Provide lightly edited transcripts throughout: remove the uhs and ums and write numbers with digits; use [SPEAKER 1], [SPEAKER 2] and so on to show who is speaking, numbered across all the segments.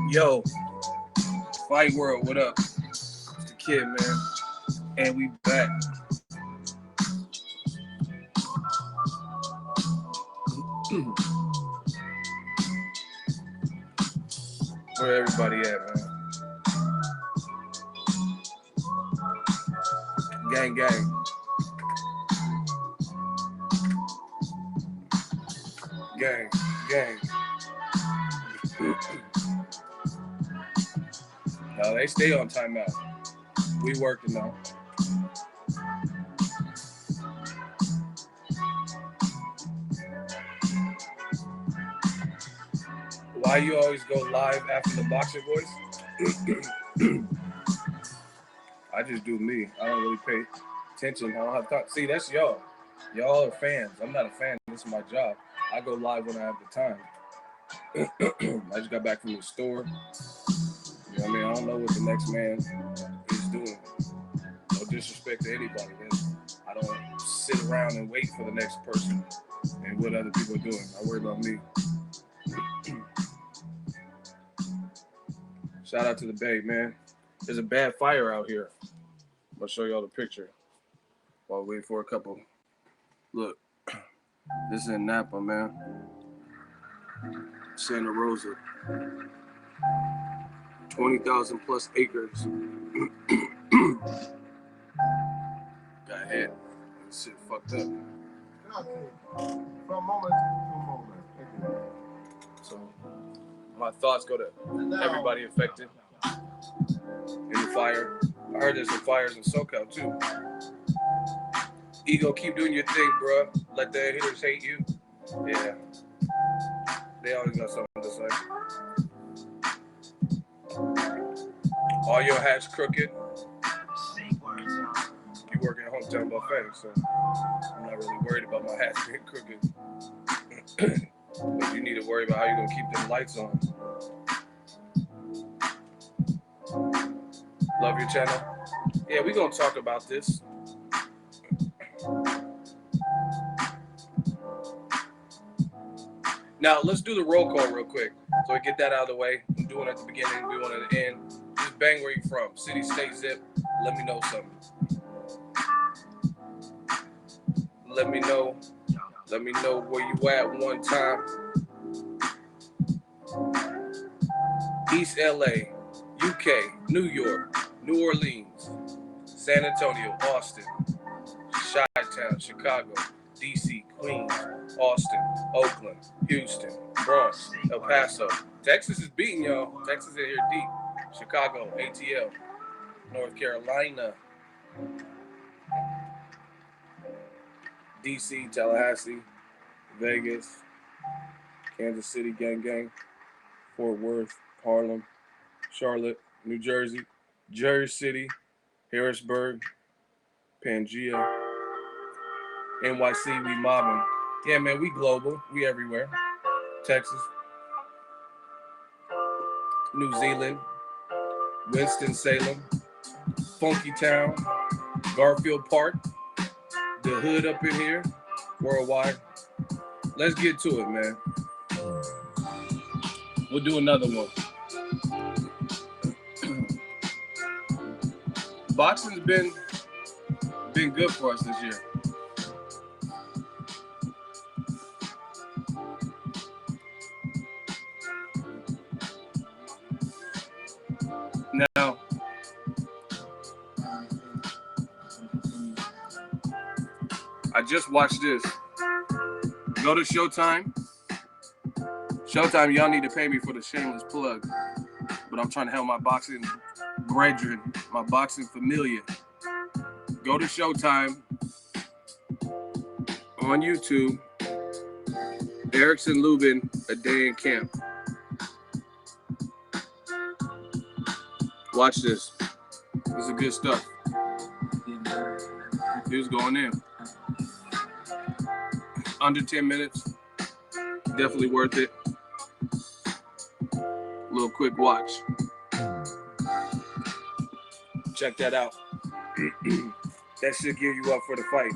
[SPEAKER 1] Yo, Fight World, what up? It's the kid, man. And we back. Where everybody at, man? Gang, gang. Gang, gang. No, they stay on timeout. We working now. Why you always go live after the boxing voice? I just do me. I don't really pay attention. I don't have time. See, that's y'all. Y'all are fans. I'm not a fan. This is my job. I go live when I have the time. I just got back from the store. You know what I mean? I don't know what the next man is doing. No disrespect to anybody. I don't sit around and wait for the next person and what other people are doing. I worry about me. Shout out to the Bay, man. There's a bad fire out here. I'm going to show y'all the picture while we wait for a couple. Look, this is in Napa, man. Santa Rosa. 20,000 plus acres. Got hit. This shit fucked up.
[SPEAKER 2] From moment to moment.
[SPEAKER 1] So my thoughts go to everybody affected in the fire. I heard there's some fires in SoCal too. Ego, keep doing your thing, bro. Let the haters hate you. Yeah. They always got something to say. All your hats crooked. You work at Hometown Buffet, so I'm not really worried about my hats being crooked. But you need to worry about how you're going to keep them lights on. Love your channel. Yeah, we're going to talk about this. Now, let's do the roll call real quick. So we get that out of the way. I'm doing it at the beginning, doing it at the end. Just bang where you from. City, state, zip. Let me know something. Let me know. Let me know where you at one time. East LA, UK, New York, New Orleans, San Antonio, Austin, Chi-Town, Chicago, DC, Queens, Austin, Oakland, Houston, Bronx, El Paso. Texas is beating y'all. Texas is here deep. Chicago, ATL, North Carolina, DC, Tallahassee, Vegas, Kansas City, gang, gang, Fort Worth, Harlem, Charlotte, New Jersey, Jersey City, Harrisburg, Pangea, NYC, we mobbing. Yeah, man, we global. We everywhere. Texas, New Zealand, Winston-Salem, Funky Town, Garfield Park, the hood up in here, worldwide. Let's get to it, man. We'll do another one. Boxing's been good for us this year. Now, I just watched this. Go to Showtime. Showtime, y'all need to pay me for the shameless plug. But I'm trying to help my boxing brethren, my boxing familia. Go to Showtime on YouTube. Erickson Lubin, A Day in Camp. Watch this. This is good stuff. He was going in. Under 10 minutes. Definitely worth it. Little quick watch. Check that out. That should gear you up for the fight.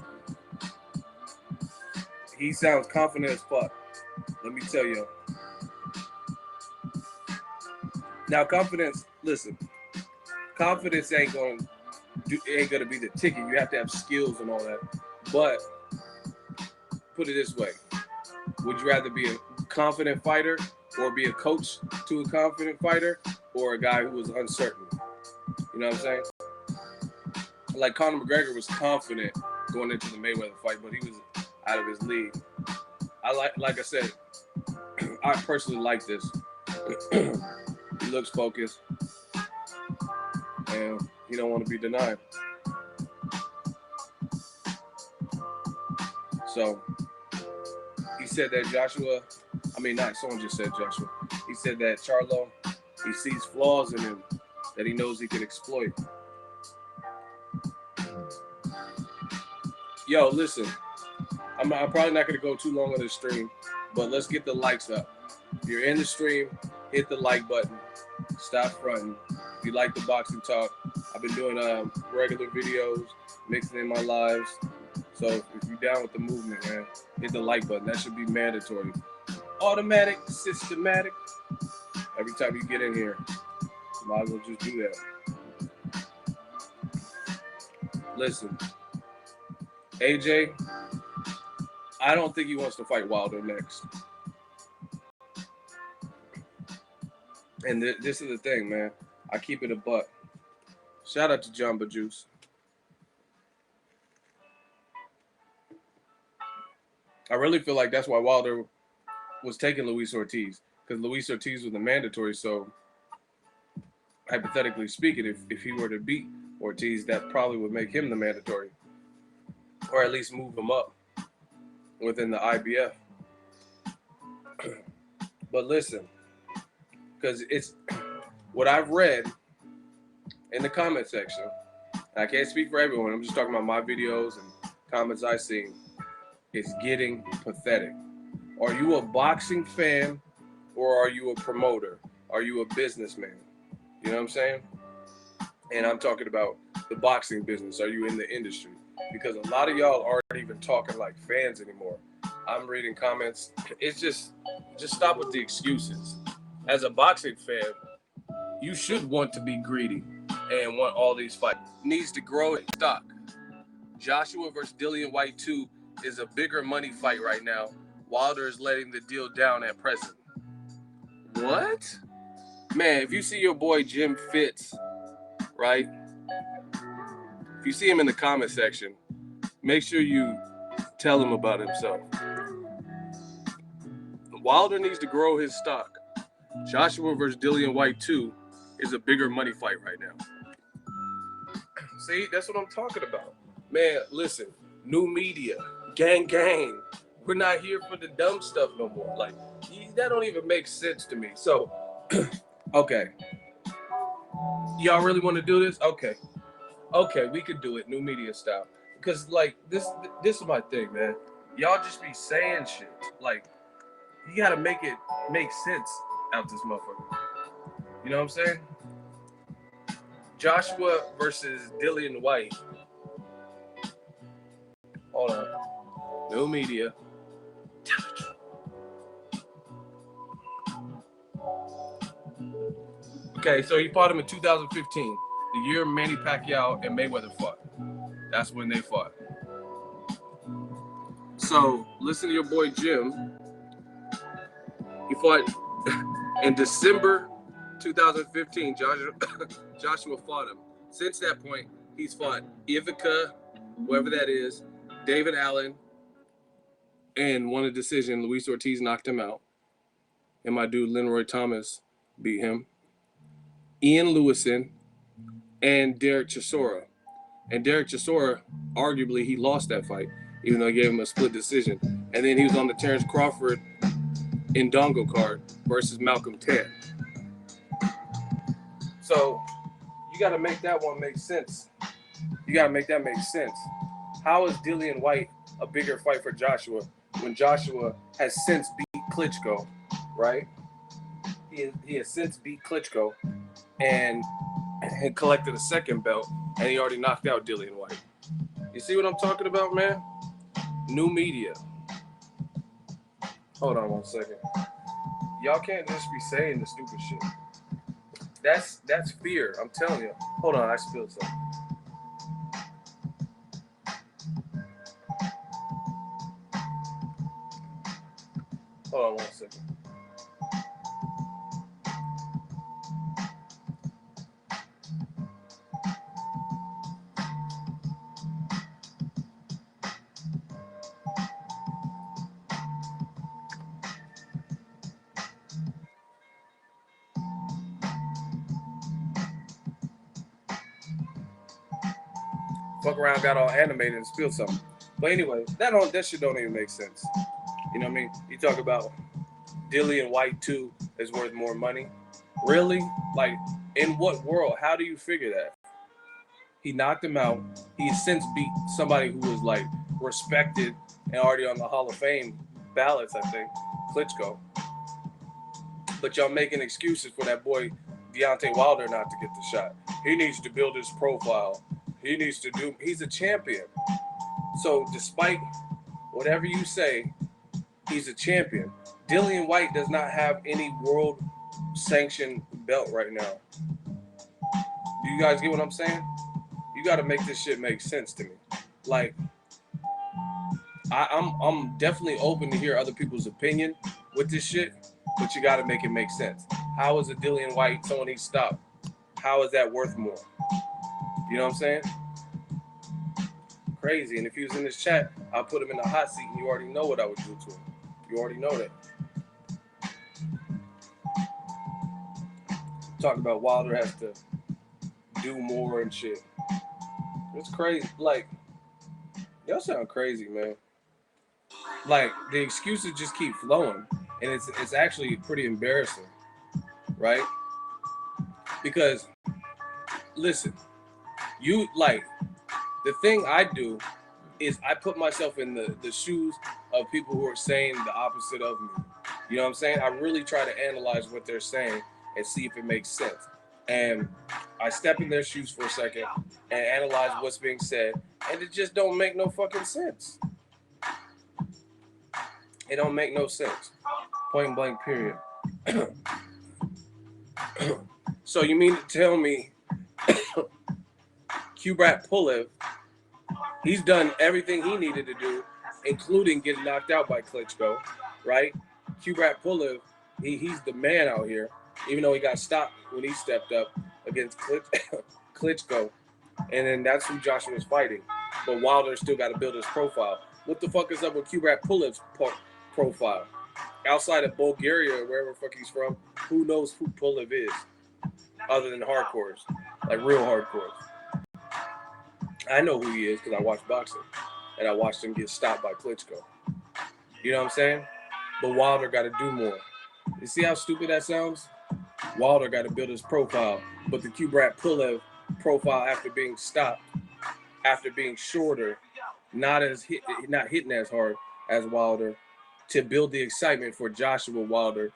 [SPEAKER 1] He sounds confident as fuck. Let me tell you. Now, confidence. Listen, confidence ain't gonna be the ticket. You have to have skills and all that. But put it this way: would you rather be a confident fighter or be a coach to a confident fighter, or a guy who was uncertain? You know what I'm saying? Like Conor McGregor was confident going into the Mayweather fight, but he was out of his league. Like I said, I personally like this. He looks focused, and he don't want to be denied. So he said that someone just said Joshua. He said that Charlo, he sees flaws in him that he knows he can exploit. Yo, listen, I'm probably not going to go too long on this stream, but let's get the likes up. If you're in the stream, hit the like button. Stop fronting. If you like the boxing talk, I've been doing regular videos, mixing in my lives. So if you're down with the movement, man, hit the like button. That should be mandatory. Automatic, systematic. Every time you get in here, you might as well just do that. Listen, AJ, I don't think he wants to fight Wilder next. And this is the thing, man. I keep it a buck. Shout out to Jamba Juice. I really feel like that's why Wilder was taking Luis Ortiz, because Luis Ortiz was the mandatory. So, hypothetically speaking, if he were to beat Ortiz, that probably would make him the mandatory, or at least move him up within the IBF. But listen, because it's what I've read in the comment section. I can't speak for everyone. I'm just talking about my videos and comments I've seen. It's getting pathetic. Are you a boxing fan or are you a promoter? Are you a businessman? You know what I'm saying? And I'm talking about the boxing business. Are you in the industry? Because a lot of y'all aren't even talking like fans anymore. I'm reading comments. It's just stop with the excuses. As a boxing fan, you should want to be greedy and want all these fights. Needs to grow in stock. Joshua versus Dillian White 2 is a bigger money fight right now. Wilder is letting the deal down at present. What? Man, if you see your boy Jim Fitz, right? If you see him in the comment section, make sure you tell him about himself. Wilder needs to grow his stock. Joshua versus Dillian White 2 is a bigger money fight right now. See, that's what I'm talking about. Man, listen, new media, gang. We're not here for the dumb stuff no more. Like, that don't even make sense to me. So, okay. Y'all really want to do this? Okay, we could do it, new media style. Because, like, this is my thing, man. Y'all just be saying shit. Like, you got to make it make sense out this motherfucker. You know what I'm saying? Joshua versus Dillian White. Hold on. No media. Okay, so he fought him in 2015, the year Manny Pacquiao and Mayweather fought. That's when they fought. So, listen to your boy Jim. He fought in December 2015. Joshua fought him. Since that point, he's fought Ivica, whoever that is, David Allen, and won a decision. Luis Ortiz knocked him out. And my dude, Lenroy Thomas, beat him. Ian Lewison, and Derek Chisora. And Derek Chisora, arguably, he lost that fight, even though I gave him a split decision. And then he was on the Terrence Crawford Indongo card versus Malcolm Tan. So, you got to make that one make sense. You got to make that make sense. How is Dillian White a bigger fight for Joshua when Joshua has since beat Klitschko, right? He has since beat Klitschko and had collected a second belt, and he already knocked out Dillian White. You see what I'm talking about, man? New media. Hold on one second. Y'all can't just be saying the stupid shit. That's fear. I'm telling you. Hold on, I spilled something. Hold on 1 second. Fuck around, got all animated and spilled something. But anyway, that shit don't even make sense. You know what I mean? You talk about Dillian White 2 is worth more money. Really? Like, in what world? How do you figure that? He knocked him out. He has since beat somebody who was like respected and already on the Hall of Fame ballots, I think, Klitschko. But y'all making excuses for that boy Deontay Wilder not to get the shot. He needs to build his profile. He's a champion. So despite whatever you say, he's a champion. Dillian White does not have any world sanctioned belt right now. Do you guys get what I'm saying? You got to make this shit make sense to me. Like, I'm definitely open to hear other people's opinion with this shit, but you got to make it make sense. How is a Dillian White someone he stopped? How is that worth more? You know what I'm saying? Crazy. And if he was in this chat, I'll put him in the hot seat, and you already know what I would do to him. You already know that. Talk about Wilder has to do more and shit. It's crazy. Like, y'all sound crazy, man. Like, the excuses just keep flowing, and it's actually pretty embarrassing, right? Because, listen, you, like, the thing I do is I put myself in the shoes of people who are saying the opposite of me. You know what I'm saying? I really try to analyze what they're saying and see if it makes sense. And I step in their shoes for a second and analyze what's being said, and it just don't make no fucking sense. It don't make no sense. Point blank, period. So you mean to tell me Kubrat Pulev, he's done everything he needed to do, including getting knocked out by Klitschko, right? Kubrat Pulev, he's the man out here, even though he got stopped when he stepped up against Klitschko. And then that's who Joshua was fighting. But Wilder still got to build his profile. What the fuck is up with Kubrat Pulev's profile? Outside of Bulgaria or wherever the fuck he's from, who knows who Pulev is? Other than hardcores, like real hardcores. I know who he is because I watch boxing. And I watched him get stopped by Klitschko. You know what I'm saying? But Wilder got to do more. You see how stupid that sounds? Wilder got to build his profile. But the Kubrat Pulev profile after being stopped, after being shorter, not hitting as hard as Wilder, to build the excitement for Joshua Wilder.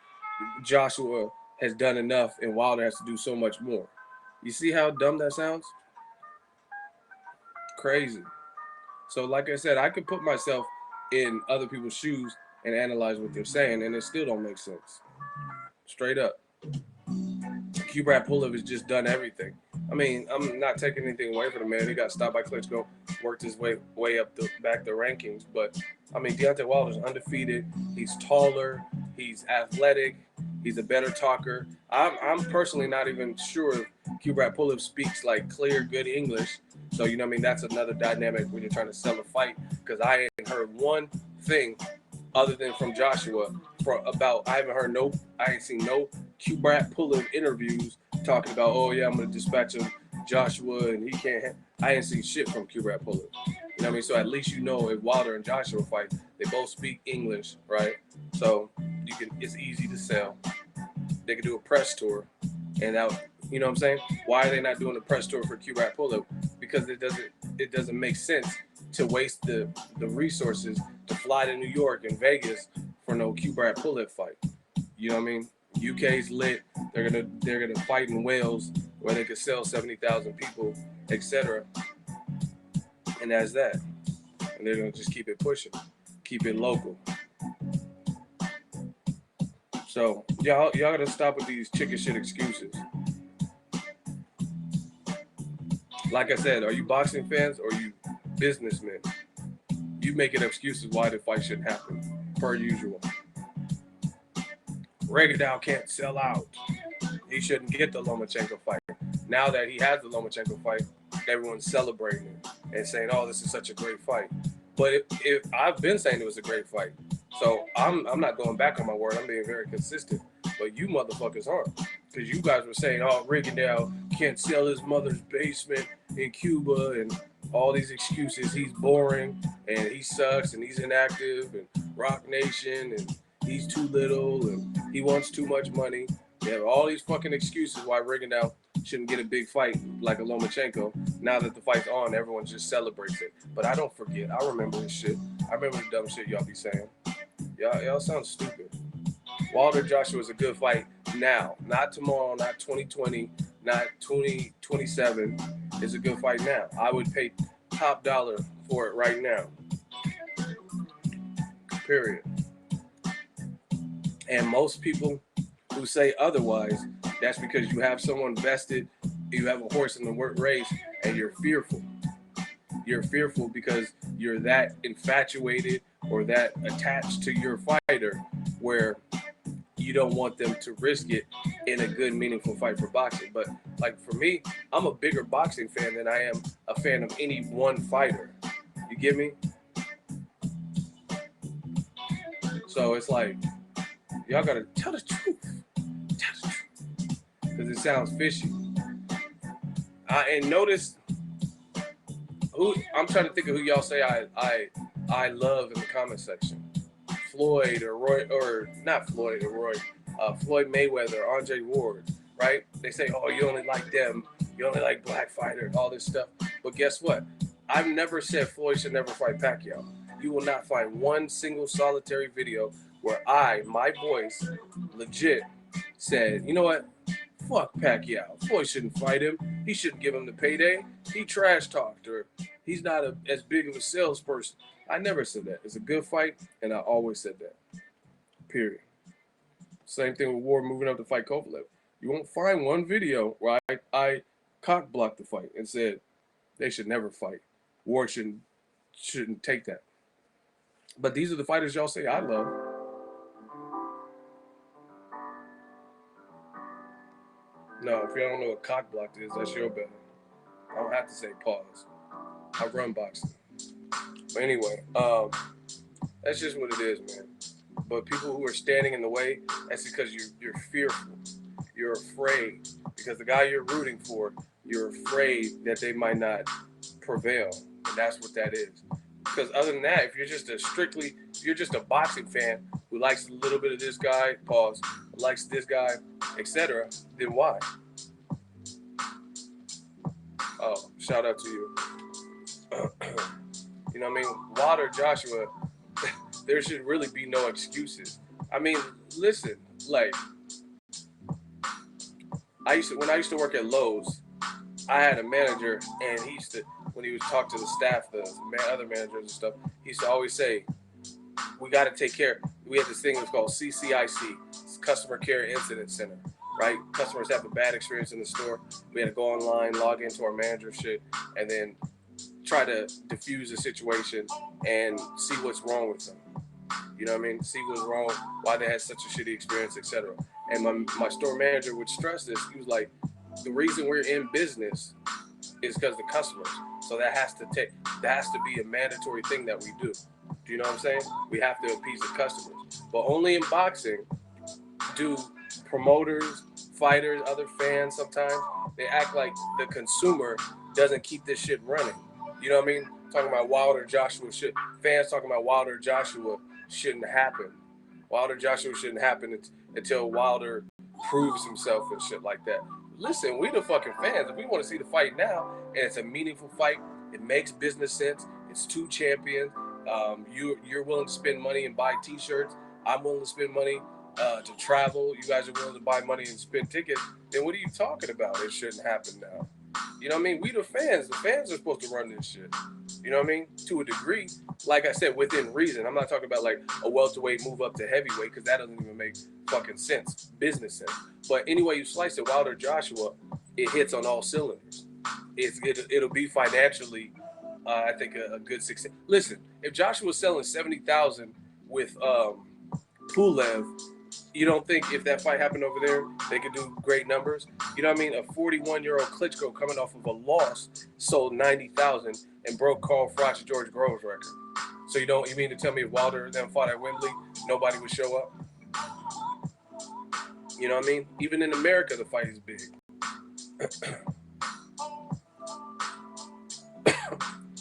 [SPEAKER 1] Joshua has done enough and Wilder has to do so much more. You see how dumb that sounds? Crazy. So like I said, I could put myself in other people's shoes and analyze what they're saying, and it still don't make sense. Straight up. Kubrat Pulev has just done everything. I mean, I'm not taking anything away from the man. He got stopped by Klitschko, worked his way up back the rankings. But, I mean, Deontay Wilder's undefeated. He's taller. He's athletic. He's a better talker. I'm personally not even sure if Kubrat Pulev speaks, like, clear, good English. So, you know what I mean? That's another dynamic when you're trying to sell a fight. Because I ain't heard one thing other than from Joshua I ain't seen no Kubrat Pulev interviews talking about, oh yeah, I'm gonna dispatch him, Joshua, and he can't. I ain't seen shit from Kubrat Pulev. You know what I mean? So at least you know if Wilder and Joshua fight, they both speak English, right? So it's easy to sell. They could do a press tour, and that, you know what I'm saying? Why are they not doing a press tour for Kubrat Pulev? Because it doesn't make sense to waste the resources to fly to New York and Vegas for no Kubrat Pulev fight. You know what I mean? UK's lit. They're gonna fight in Wales where they could sell 70,000 people, etc. And that's that. And they're gonna just keep it pushing, keep it local. So y'all gotta stop with these chicken shit excuses. Like I said, are you boxing fans or are you businessmen? You making excuses why the fight shouldn't happen, per usual. Regadow can't sell out. He shouldn't get the Lomachenko fight. Now that he has the Lomachenko fight, everyone's celebrating it and saying, "Oh, this is such a great fight." But if I've been saying it was a great fight, so I'm not going back on my word. I'm being very consistent. But you motherfuckers aren't, because you guys were saying, "Oh, Rigondeaux can't sell his mother's basement in Cuba," and all these excuses. He's boring and he sucks and he's inactive and Rock Nation and he's too little and he wants too much money. They have all these fucking excuses why Rigondeaux shouldn't get a big fight like a Lomachenko. Now that the fight's on, everyone just celebrates it. But I don't forget. I remember this shit. I remember the dumb shit y'all be saying. Y'all sound stupid. Wilder Joshua is a good fight now, not tomorrow, not 2020, not 2027. It's a good fight now. I would pay top dollar for it right now. Period. And most people who say otherwise, that's because you have someone vested, you have a horse in the race, and you're fearful. You're fearful because you're that infatuated or that attached to your fighter where you don't want them to risk it in a good, meaningful fight for boxing. But like for me, I'm a bigger boxing fan than I am a fan of any one fighter. You get me? So it's like, y'all gotta tell the truth. Tell the truth. Because it sounds fishy. And notice who I'm trying to think of who y'all say I love in the comment section. Floyd or Roy, or not Floyd or Roy, Floyd Mayweather, Andre Ward, right? They say, oh, you only like them, you only like black fighters, all this stuff. But guess what? I've never said Floyd should never fight Pacquiao. You will not find one single solitary video where my voice, legit, said, you know what? Fuck Pacquiao. Floyd shouldn't fight him. He shouldn't give him the payday. He trash talked, or he's not as big of a salesperson. I never said that. It's a good fight, and I always said that. Period. Same thing with Ward moving up to fight Kovalev. You won't find one video where I cock blocked the fight and said they should never fight. Ward shouldn't take that. But these are the fighters y'all say I love. No, if y'all don't know what cock blocked is, that's your bad. I don't have to say pause. I run boxing. But anyway, that's just what it is, man. But people who are standing in the way, that's because you're fearful. You're afraid. Because the guy you're rooting for, you're afraid that they might not prevail. And that's what that is. Because other than that, if you're just a boxing fan who likes a little bit of this guy, pause, likes this guy, etc., then why? Oh, shout out to you. You know what I mean? Wilder Joshua, there should really be no excuses. I mean, listen, like, when I used to work at Lowe's, I had a manager, and he used to, when he would talk to the staff, the other managers and stuff, he used to always say, we got to take care. We had this thing that was called CCIC, Customer Care Incident Center, right? Customers have a bad experience in the store. We had to go online, log into our manager shit, and then try to diffuse the situation and see what's wrong with them. You know what I mean? See what's wrong, why they had such a shitty experience, etc. And my store manager would stress this. He was like, the reason we're in business is because the customers. So that has to be a mandatory thing that we do. Do you know what I'm saying? We have to appease the customers. But only in boxing do promoters, fighters, other fans sometimes, they act like the consumer doesn't keep this shit running. You know what I mean? Talking about Wilder Joshua shit. Fans talking about Wilder Joshua shouldn't happen. Wilder Joshua shouldn't happen until Wilder proves himself and shit like that. Listen, we the fucking fans. If we want to see the fight now, and it's a meaningful fight, it makes business sense. It's two champions. You're willing to spend money and buy T-shirts. I'm willing to spend money to travel. You guys are willing to buy money and spend tickets. Then what are you talking about? It shouldn't happen now. You know what I mean? We the fans. The fans are supposed to run this shit. You know what I mean? To a degree. Like I said, within reason. I'm not talking about like a welterweight move up to heavyweight, because that doesn't even make fucking sense. Business sense. But anyway you slice it, Wilder Joshua, it hits on all cylinders. It'll be financially, I think, a good success. Listen, if Joshua's selling 70,000 with Pulev, you don't think if that fight happened over there, they could do great numbers? You know what I mean? A 41-year-old Klitschko coming off of a loss sold 90,000 and broke Carl Froch's George Groves record. So you mean to tell me if Wilder then fought at Wembley, nobody would show up? You know what I mean? Even in America, the fight is big.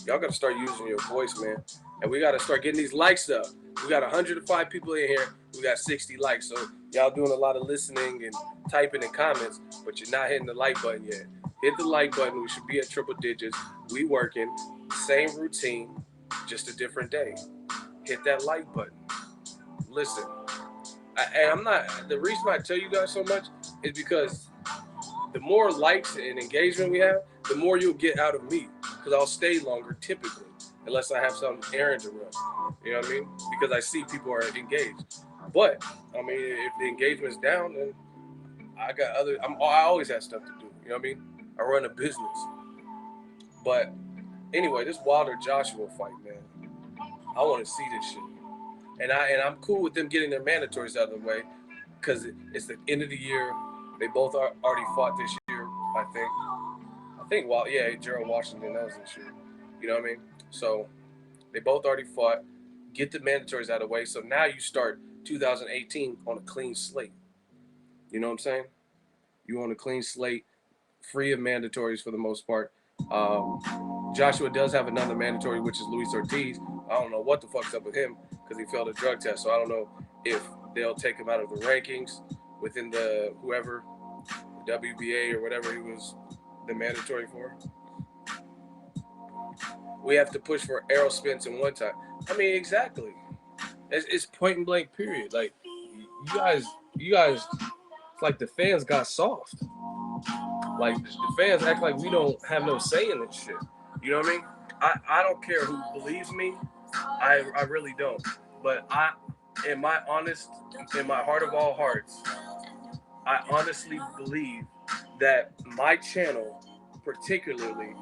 [SPEAKER 1] Y'all got to start using your voice, man. And we got to start getting these likes up. We got 105 people in here. We got 60 likes. So y'all doing a lot of listening and typing in comments, but you're not hitting the like button yet. Hit the like button. We should be at triple digits. We working. Same routine, just a different day. Hit that like button. Listen. The reason I tell you guys so much is because the more likes and engagement we have, the more you'll get out of me. Because I'll stay longer typically, unless I have some errand to run. You know what I mean? Because I see people are engaged. But I mean, if the engagement's down, then I always have stuff to do. You know what I mean? I run a business. But anyway, this Wilder Joshua fight, man. I want to see this shit. And I'm cool with them getting their mandatories out of the way because it's the end of the year. They both already fought this year, I think. Gerald Washington, that was this year. You know what I mean? So they both already fought. Get the mandatories out of the way. So now you start 2018 on a clean slate. You know what I'm saying? You on a clean slate, free of mandatories for the most part. Joshua does have another mandatory, which is Luis Ortiz. I don't know what the fuck's up with him because he failed a drug test. So I don't know if they'll take him out of the rankings within the WBA or whatever he was the mandatory for. We have to push for Errol Spence in one time. I mean, exactly. It's point and blank period. Like, you guys, it's like the fans got soft. Like, the fans act like we don't have no say in this shit. You know what I mean? I don't care who believes me. I really don't. But in my heart of all hearts, I honestly believe that my channel, particularly,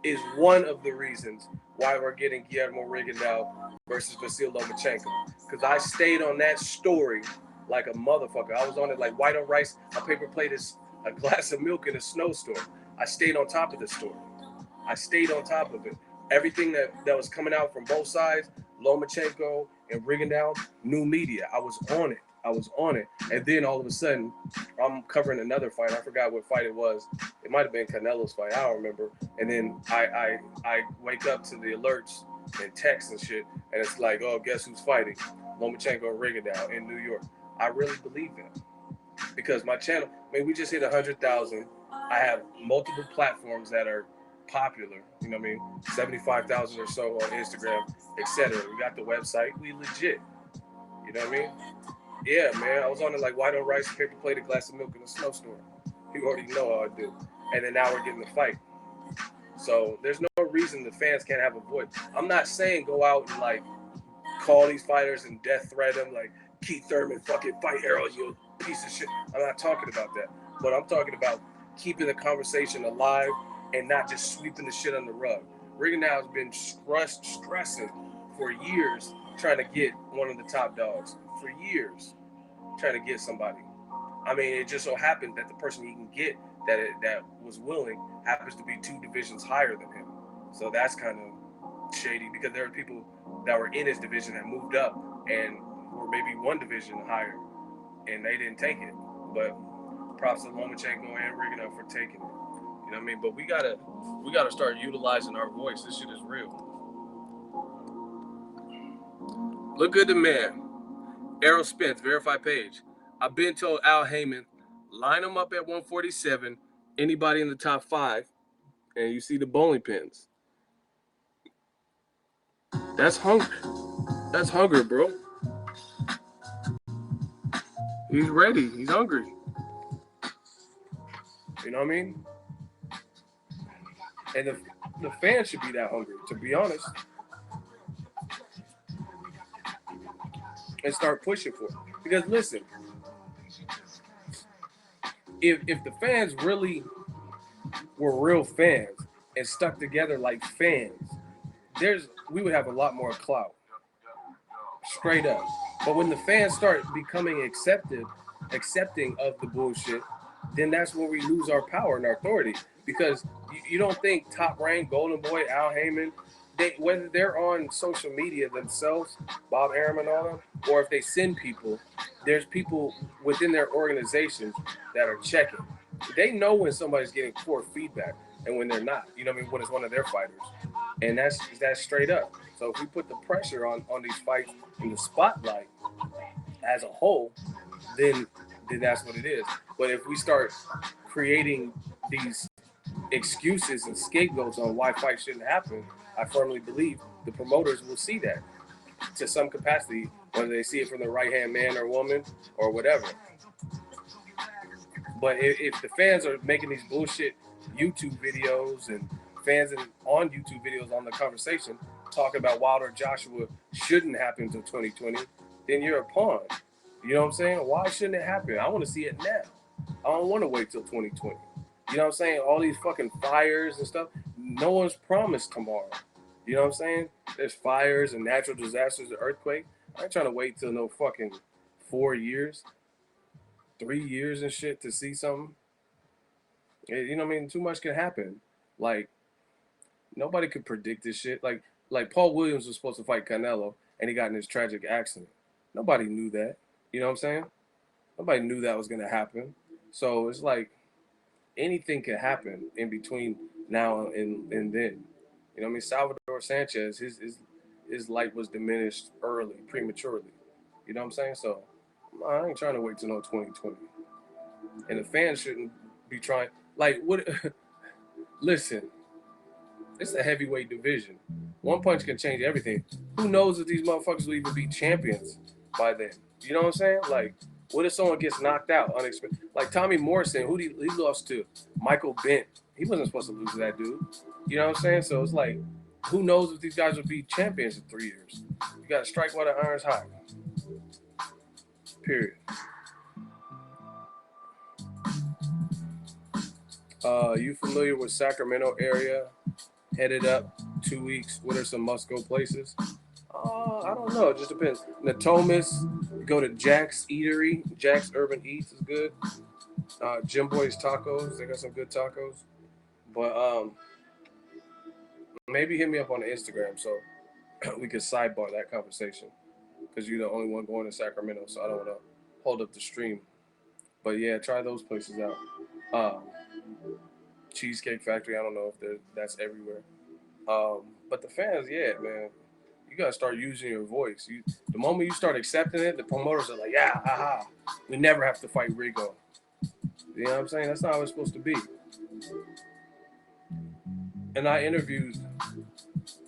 [SPEAKER 1] is one of the reasons why we're getting Guillermo Rigondeaux versus Vasyl Lomachenko. Because I stayed on that story like a motherfucker. I was on it like white on rice, a paper plate is a glass of milk in a snowstorm. I stayed on top of the story. I stayed on top of it. Everything that was coming out from both sides, Lomachenko and Rigondeaux, new media. I was on it. And then all of a sudden, I'm covering another fight. I forgot what fight it was. It might have been Canelo's fight. I don't remember. And then I wake up to the alerts and texts and shit. And it's like, oh, guess who's fighting? Lomachenko and Rigondeaux in New York. I really believe that. Because my channel, we just hit 100,000. I have multiple platforms that are popular. You know what I mean? 75,000 or so on Instagram, etc. We got the website. We legit. You know what I mean? Yeah, man. I was on it like white on rice, paper plate, a glass of milk in a snowstorm. You already know how I do. And then now we're getting the fight. So there's no reason the fans can't have a voice. I'm not saying go out and like call these fighters and death threat them like Keith Thurman, fucking fight Errol, you piece of shit. I'm not talking about that. But I'm talking about keeping the conversation alive and not just sweeping the shit on the rug. Rigondeaux has been stressing for years trying to get one of the top dogs. For years, trying to get somebody. I mean, it just so happened that the person he can get that was willing happens to be 2 divisions higher than him. So that's kind of shady because there are people that were in his division that moved up and were maybe 1 division higher, and they didn't take it. But props to Lomachenko and Rigondeaux for taking it. You know what I mean? But we gotta start utilizing our voice. This shit is real. Look good to man. Errol Spence, verified page. I've been told Al Heyman, line them up at 147, anybody in the top 5, and you see the bowling pins. That's hunger. That's hunger, bro. He's ready. He's hungry. You know what I mean? And the fans should be that hungry, to be honest. And start pushing for it. Because listen, if the fans really were real fans and stuck together like fans, we would have a lot more clout. Straight up. But when the fans start becoming accepting of the bullshit, then that's when we lose our power and our authority. Because you don't think Top Rank, Golden Boy, Al Heyman, whether they're on social media themselves, Bob Arum and all them, or if they send people, there's people within their organizations that are checking. They know when somebody's getting poor feedback and when they're not. You know what I mean? When it's one of their fighters. And that's straight up. So if we put the pressure on these fights in the spotlight as a whole, then that's what it is. But if we start creating these excuses and scapegoats on why fights shouldn't happen, I firmly believe the promoters will see that to some capacity, whether they see it from the right-hand man or woman or whatever. But if the fans are making these bullshit YouTube videos and fans on YouTube videos on the conversation talking about Wilder Joshua shouldn't happen until 2020, then you're a pawn. You know what I'm saying? Why shouldn't it happen? I want to see it now. I don't want to wait till 2020. You know what I'm saying? All these fucking fires and stuff. No one's promised tomorrow. You know what I'm saying? There's fires and natural disasters and earthquakes. I ain't trying to wait till no fucking 4 years, 3 years and shit to see something. You know what I mean? Too much can happen. Like, nobody could predict this shit. Like Paul Williams was supposed to fight Canelo, and he got in this tragic accident. Nobody knew that. You know what I'm saying? Nobody knew that was gonna happen. So it's like anything can happen in between now and then. You know what I mean? Salvador Sanchez, his light was diminished early, prematurely. You know what I'm saying? So I ain't trying to wait till no 2020. And the fans shouldn't be trying. Like what? Listen, it's a heavyweight division. One punch can change everything. Who knows if these motherfuckers will even be champions by then? You know what I'm saying? Like, what if someone gets knocked out unexpected? Like Tommy Morrison, who he lost to? Michael Bent. He wasn't supposed to lose to that dude. You know what I'm saying? So it's like, who knows if these guys will be champions in 3 years? You got to strike while the iron's hot. Period. You familiar with Sacramento area? Headed up 2 weeks. What are some must-go places? I don't know. It just depends. Natomas, you go to Jack's Eatery. Jack's Urban Eats is good. Jim Boy's Tacos. They got some good tacos. But maybe hit me up on the Instagram so we could sidebar that conversation. Because you're the only one going to Sacramento, so I don't want to hold up the stream. But yeah, try those places out. Cheesecake Factory, I don't know if that's everywhere. But the fans, yeah, man, you gotta start using your voice. The moment you start accepting it, the promoters are like, yeah, haha, we never have to fight Rigo. You know what I'm saying? That's not how it's supposed to be. And I interviewed,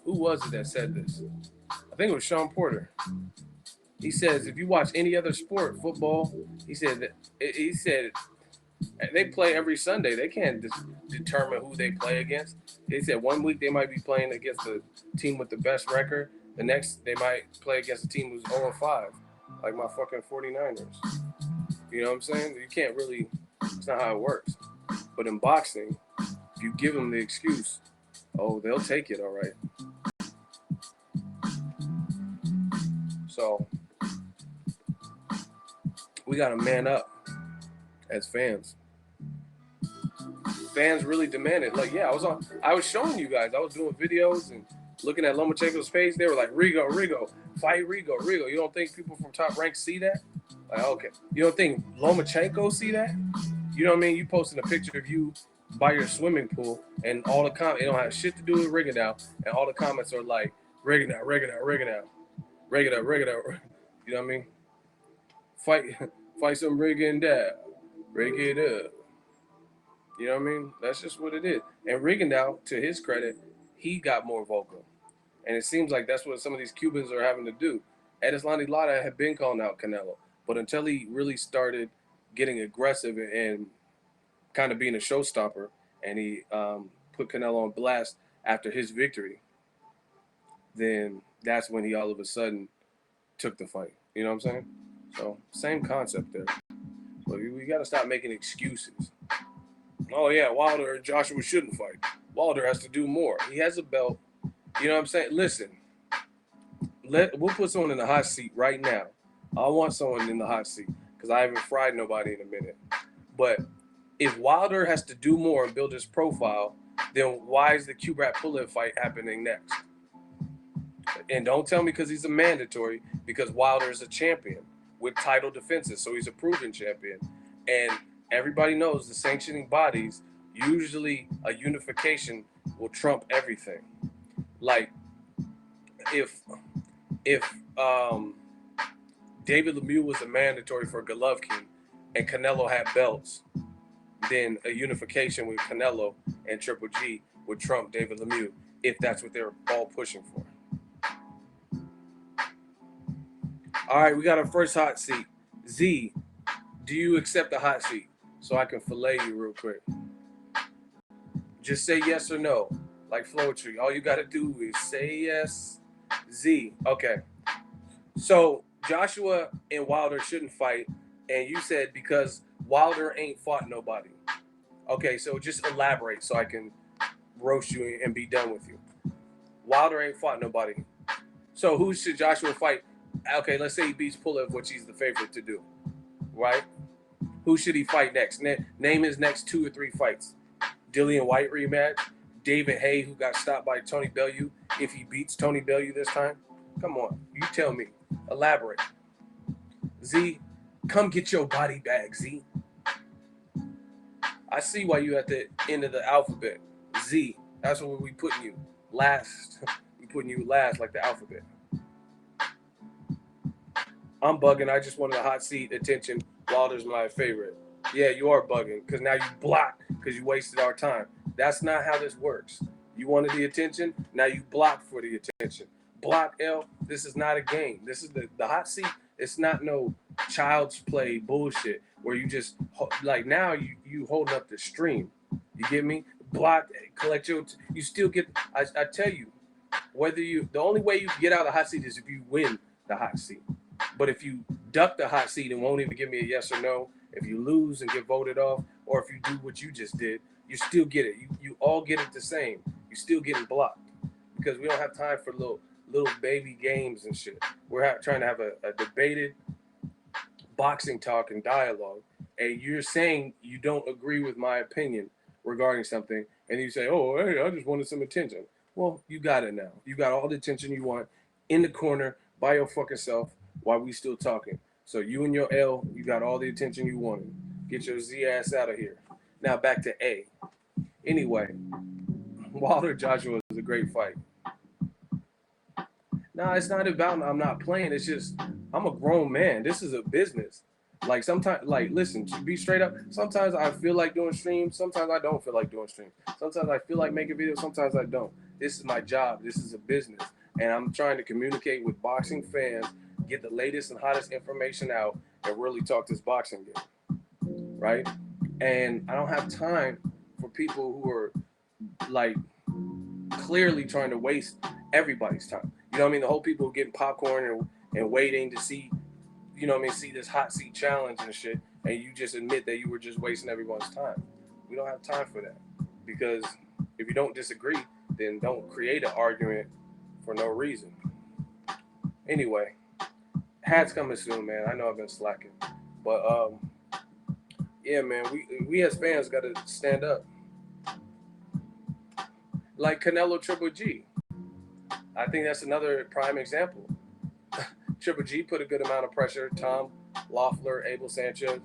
[SPEAKER 1] who was it that said this? I think it was Sean Porter. He says if you watch any other sport, football, he said they play every Sunday. They can't determine who they play against. They said 1 week they might be playing against the team with the best record. The next they might play against a team who's 0-5, like my fucking 49ers. You know what I'm saying? You can't really, it's not how it works. But in boxing, if you give them the excuse, oh, they'll take it all right. So we got to man up as fans. Fans really demanded. Like, yeah, I was showing you guys. I was doing videos and looking at Lomachenko's page. They were like, Rigo, fight Rigo. You don't think people from Top Rank see that? Like, okay. You don't think Lomachenko see that? You know what I mean? You posting a picture of you by your swimming pool and all the comments, it don't have shit to do with Rigondeaux, and all the comments are like, Rigondeaux. You know what I mean? Fight some Rigondeaux. Rig it up. You know what I mean? That's just what it is. And Rigondeaux, to his credit, he got more vocal. And it seems like that's what some of these Cubans are having to do. Edeslani Lara had been calling out Canelo, but until he really started getting aggressive and kind of being a showstopper, and he put Canelo on blast after his victory, then that's when he all of a sudden took the fight. You know what I'm saying? So, same concept there. But we got to stop making excuses. Oh yeah, Wilder and Joshua shouldn't fight. Wilder has to do more. He has a belt. You know what I'm saying? Listen, we'll put someone in the hot seat right now. I want someone in the hot seat because I haven't fried nobody in a minute. But if Wilder has to do more and build his profile, then why is the Kubrat Pulev fight happening next? And don't tell me because he's a mandatory, because Wilder is a champion with title defenses, so he's a proven champion. And everybody knows the sanctioning bodies, usually a unification will trump everything. Like if if David Lemieux was a mandatory for Golovkin and Canelo had belts, then a unification with Canelo and Triple G would trump David Lemieux if that's what they're all pushing for. All right, we got our first hot seat. Z, do you accept the hot seat? So I can fillet you real quick. Just say yes or no, like Flowetry. All you got to do is say yes. Z, okay. So Joshua and Wilder shouldn't fight, and you said because Wilder ain't fought nobody. Okay, so just elaborate so I can roast you and be done with you. Wilder ain't fought nobody. So who should Joshua fight? Okay, let's say he beats Pulev, which he's the favorite to do, right? Who should he fight next? Name his next 2 or 3 fights. Dillian White rematch. David Haye, who got stopped by Tony Bellew, if he beats Tony Bellew this time. Come on, you tell me. Elaborate. Z, come get your body bag, Z. I see why you at the end of the alphabet. Z, that's what we putting you. Last. We putting you last like the alphabet. I'm bugging. I just wanted a hot seat attention. Wilder's my favorite. Yeah, you are bugging because now you blocked because you wasted our time. That's not how this works. You wanted the attention. Now you blocked for the attention. Block L. This is not a game. This is the hot seat. It's not no child's play bullshit where you just like now you holding up the stream. You get me? Block, collect your. You still get. I tell you, whether you the only way you get out of the hot seat is if you win the hot seat. But if you duck the hot seat and won't even give me a yes or no, if you lose and get voted off, or if you do what you just did, you still get it. You all get it the same. You still getting blocked because we don't have time for little baby games and shit. We're trying to have a debated boxing talk and dialogue, and you're saying you don't agree with my opinion regarding something, and you say, "Oh, hey, I just wanted some attention." Well, you got it now. You got all the attention you want in the corner by your fucking self while we still talking. So you and your L, you got all the attention you wanted. Get your Z ass out of here. Now back to A. Anyway, Wilder Joshua is a great fight. No, it's not about I'm not playing. It's just I'm a grown man. This is a business. Like sometimes, like listen, to be straight up. Sometimes I feel like doing streams. Sometimes I don't feel like doing streams. Sometimes I feel like making videos. Sometimes I don't. This is my job. This is a business, and I'm trying to communicate with boxing fans, get the latest and hottest information out, and really talk this boxing game, right? And I don't have time for people who are like clearly trying to waste everybody's time. You know what I mean? The whole people getting popcorn and waiting to see, you know what I mean, see this hot seat challenge and shit, and you just admit that you were just wasting everyone's time. We don't have time for that. Because if you don't disagree, then don't create an argument for no reason. Anyway, hat's coming soon, man. I know I've been slacking. But yeah, man, we as fans gotta stand up. Like Canelo Triple G. I think that's another prime example. Triple G put a good amount of pressure. Tom Loeffler, Abel Sanchez.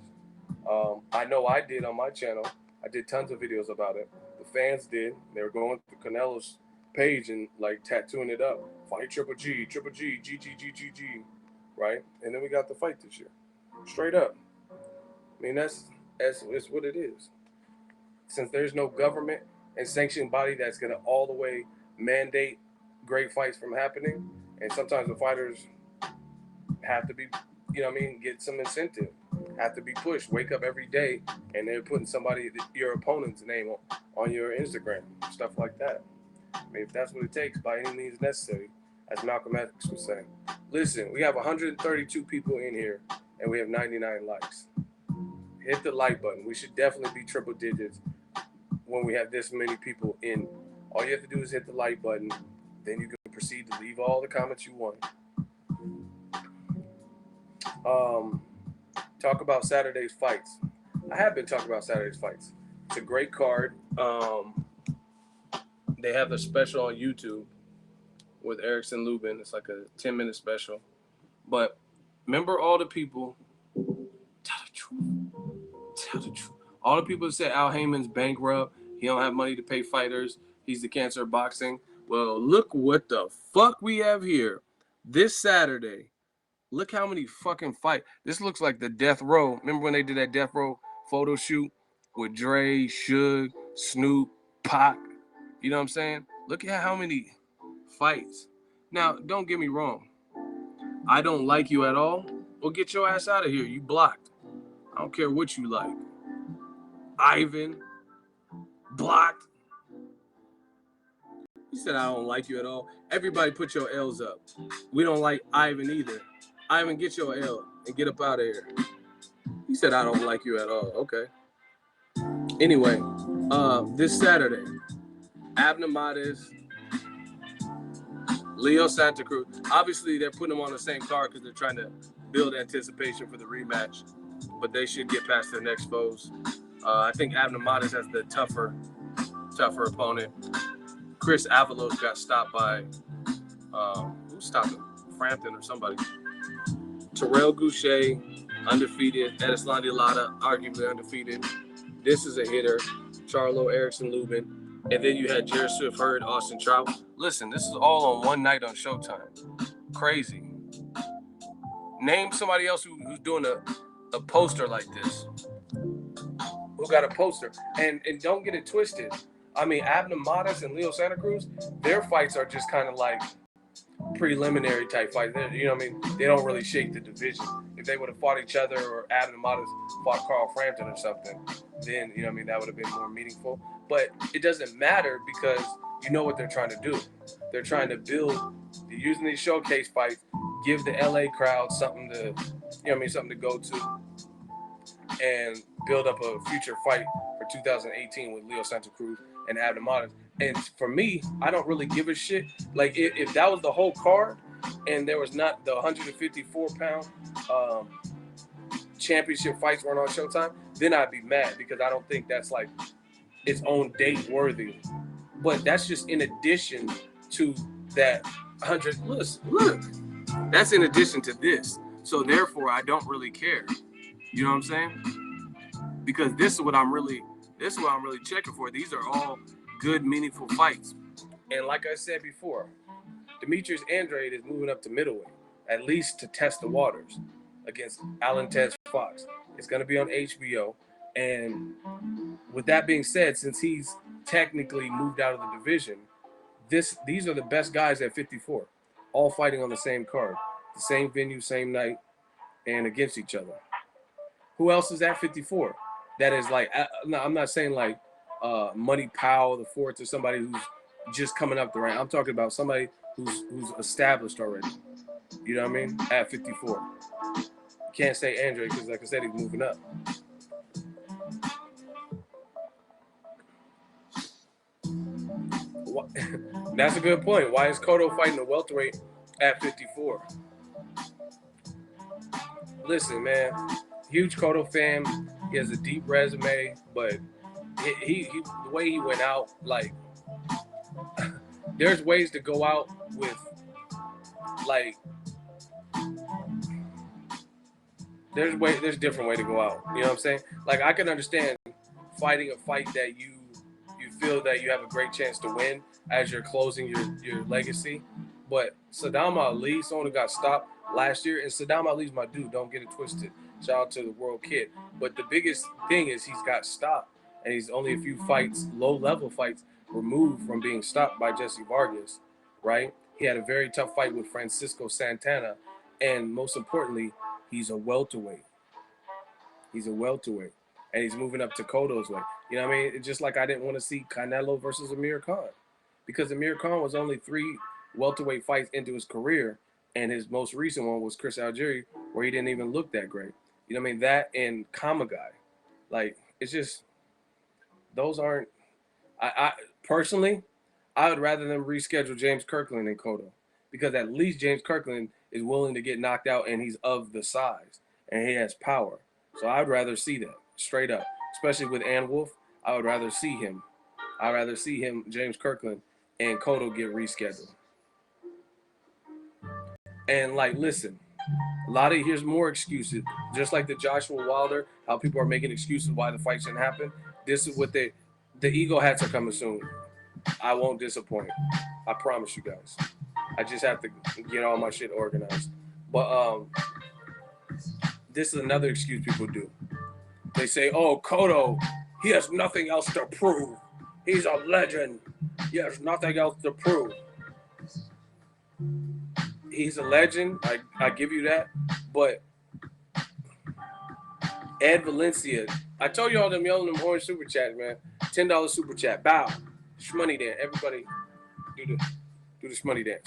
[SPEAKER 1] I know I did on my channel. I did tons of videos about it. The fans did. They were going through Canelo's page and like tattooing it up. Fight Triple G, Triple G, G, G, G, G, G. Right? And then we got the fight this year. Straight up. I mean, that's what it is. Since there's no government and sanctioned body that's going to all the way mandate great fights from happening, and sometimes the fighters have to be, you know what I mean, get some incentive, have to be pushed, wake up every day, and they're putting your opponent's name on your Instagram, stuff like that. I mean, if that's what it takes, by any means necessary, as Malcolm X would say. Listen, we have 132 people in here, and we have 99 likes. Hit the like button. We should definitely be triple digits when we have this many people in. All you have to do is hit the like button. Then you can proceed to leave all the comments you want. Talk about Saturday's fights. I have been talking about Saturday's fights. It's a great card. They have the special on YouTube with Erickson Lubin. It's like a 10-minute special. But remember all the people. Tell the truth. Tell the truth. All the people that said Al Heyman's bankrupt. He don't have money to pay fighters. He's the cancer of boxing. Well, look what the fuck we have here. This Saturday. Look how many fucking fights. This looks like the Death Row. Remember when they did that Death Row photo shoot with Dre, Suge, Snoop, Pac? You know what I'm saying? Look at how many fights. Now, don't get me wrong. I don't like you at all. Well, get your ass out of here. You blocked. I don't care what you like. Ivan, blocked. He said, I don't like you at all. Everybody put your L's up. We don't like Ivan either. Ivan, get your L and get up out of here. He said, I don't like you at all. Okay. Anyway, this Saturday, Abner Mares, Leo Santa Cruz. Obviously, they're putting them on the same card because they're trying to build anticipation for the rematch. But they should get past their next foes. I think Abner Mares has the tougher opponent. Chris Avalos got stopped by, who stopped him? Frampton or somebody. Terrell Goucher, undefeated. Edislandi Lada, arguably undefeated. This is a hitter. Charlo, Erickson Lubin. And then you had Jared Swift, Hurd, Austin Trout. Listen, this is all on one night on Showtime. Crazy. Name somebody else who's doing a poster like this. Who got a poster? And don't get it twisted. I mean, Abner Mares and Leo Santa Cruz, their fights are just kind of like preliminary type fights. You know what I mean? They don't really shake the division. If they would have fought each other or Abner Mares fought Carl Frampton or something, then, you know what I mean, that would have been more meaningful. But it doesn't matter because you know what they're trying to do. They're trying to build, they're using these showcase fights, give the LA crowd something to, you know what I mean, something to go to, and build up a future fight for 2018 with Leo Santa Cruz and Abner Mares. And for me, I don't really give a shit. Like, if that was the whole card and there was not the 154-pound championship fights weren't on Showtime, then I'd be mad because I don't think that's like its own date worthy. But that's just in addition to that 100. Look, that's in addition to this. So therefore, I don't really care. You know what I'm saying? Because this is what I'm really checking for. These are all good, meaningful fights. And like I said before, Demetrius Andrade is moving up to middleweight, at least to test the waters against Alan Tez Fox. It's going to be on HBO. And with that being said, since he's technically moved out of the division, these are the best guys at 54, all fighting on the same card, the same venue, same night, and against each other. Who else is at 54? That is like, I'm not saying like Money Powell, the fourth, or somebody who's just coming up the rank. I'm talking about somebody who's established already. You know what I mean? At 54. You can't say Andre because, like I said, he's moving up. That's a good point. Why is Cotto fighting a welterweight at 54? Listen, man, huge Cotto fan. He has a deep resume, but he the way he went out, like, there's ways to go out with, like, there's different way to go out. You know what I'm saying? Like, I can understand fighting a fight that you feel that you have a great chance to win as you're closing your legacy. But Saddam Ali, someone who got stopped last year, and Saddam Ali's my dude, don't get it twisted. Shout out to the world kid. But the biggest thing is he's got stopped, and he's only a few fights, low-level fights, removed from being stopped by Jesse Vargas, right? He had a very tough fight with Francisco Santana, and most importantly, he's a welterweight. He's a welterweight, and he's moving up to Cotto's way. You know what I mean? It's just like I didn't want to see Canelo versus Amir Khan, because Amir Khan was only 3 welterweight fights into his career, and his most recent one was Chris Algieri, where he didn't even look that great. You know what I mean? That and Kamagai. Like, it's just, those aren't I personally, I would rather them reschedule James Kirkland than Cotto, because at least James Kirkland is willing to get knocked out and he's of the size and he has power. So I'd rather see that straight up, especially with Ann Wolf. I would rather see him. I'd rather see him, James Kirkland, and Cotto get rescheduled. And like, listen, a lot of here's more excuses. Just like the Joshua Wilder, how people are making excuses why the fight shouldn't happen. This is what the Eagle hats are coming soon. I won't disappoint. I promise you guys. I just have to get all my shit organized. But this is another excuse people do. They say, "Oh, Cotto, he has nothing else to prove. He's a legend. He has nothing else to prove." He's a legend. I give you that. But Ed Valencia, I told y'all them yelling them orange super chats, man. $10 super chat. Bow. Shmoney dance. Everybody do the shmoney dance.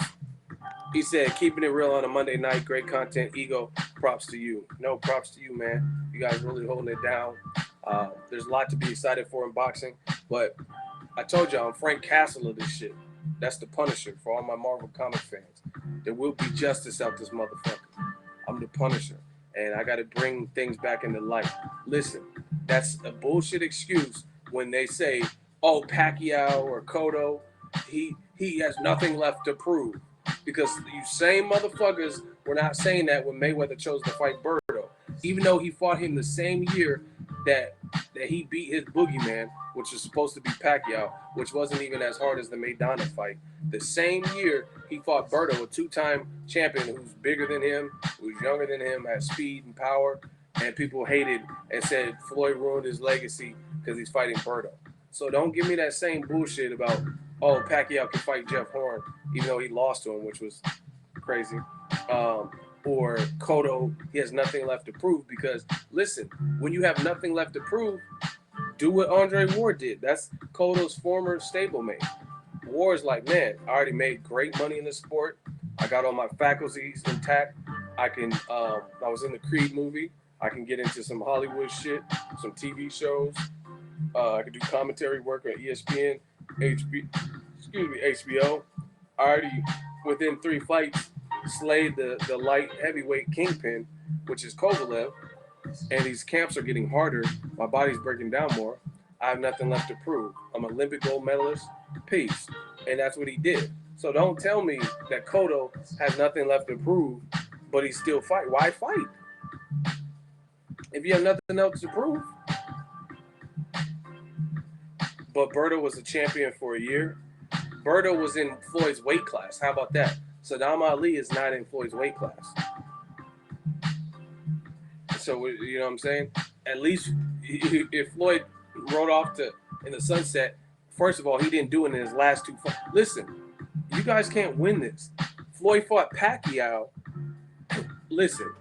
[SPEAKER 1] He said, keeping it real on a Monday night, great content, ego, props to you. No, props to you, man. You guys really holding it down. There's a lot to be excited for in boxing, but I told y'all I'm Frank Castle of this shit. That's the Punisher for all my Marvel comic fans. There will be justice out this motherfucker. I'm the Punisher, and I got to bring things back into light. Listen, that's a bullshit excuse when they say, oh, Pacquiao or Cotto, he has nothing left to prove. Because you same motherfuckers were not saying that when Mayweather chose to fight Berto. Even though he fought him the same year that he beat his boogeyman, which was supposed to be Pacquiao, which wasn't even as hard as the Maidana fight. The same year he fought Berto, a two-time champion who's bigger than him, who's younger than him, has speed and power, and people hated and said Floyd ruined his legacy because he's fighting Berto. So don't give me that same bullshit about, oh, Pacquiao can fight Jeff Horn, even though he lost to him, which was crazy. Or Cotto, he has nothing left to prove. Because, listen, when you have nothing left to prove, do what Andre Ward did. That's Cotto's former stablemate. Ward's like, man, I already made great money in this sport. I got all my faculties intact. I was in the Creed movie. I can get into some Hollywood shit, some TV shows. I can do commentary work on ESPN, HBO. I already, within 3 fights, slayed the light heavyweight kingpin, which is Kovalev, and these camps are getting harder. My body's breaking down more. I have nothing left to prove. I'm an Olympic gold medalist. Peace. And that's what he did. So don't tell me that Cotto has nothing left to prove, but he still fight. Why fight? If you have nothing else to prove. But Berto was a champion for a year. Berto was in Floyd's weight class. How about that? Saddam Ali is not in Floyd's weight class. So, you know what I'm saying? At least if Floyd rode off in the sunset, first of all, he didn't do it in his last 2 fights. Listen, you guys can't win this. Floyd fought Pacquiao. Listen,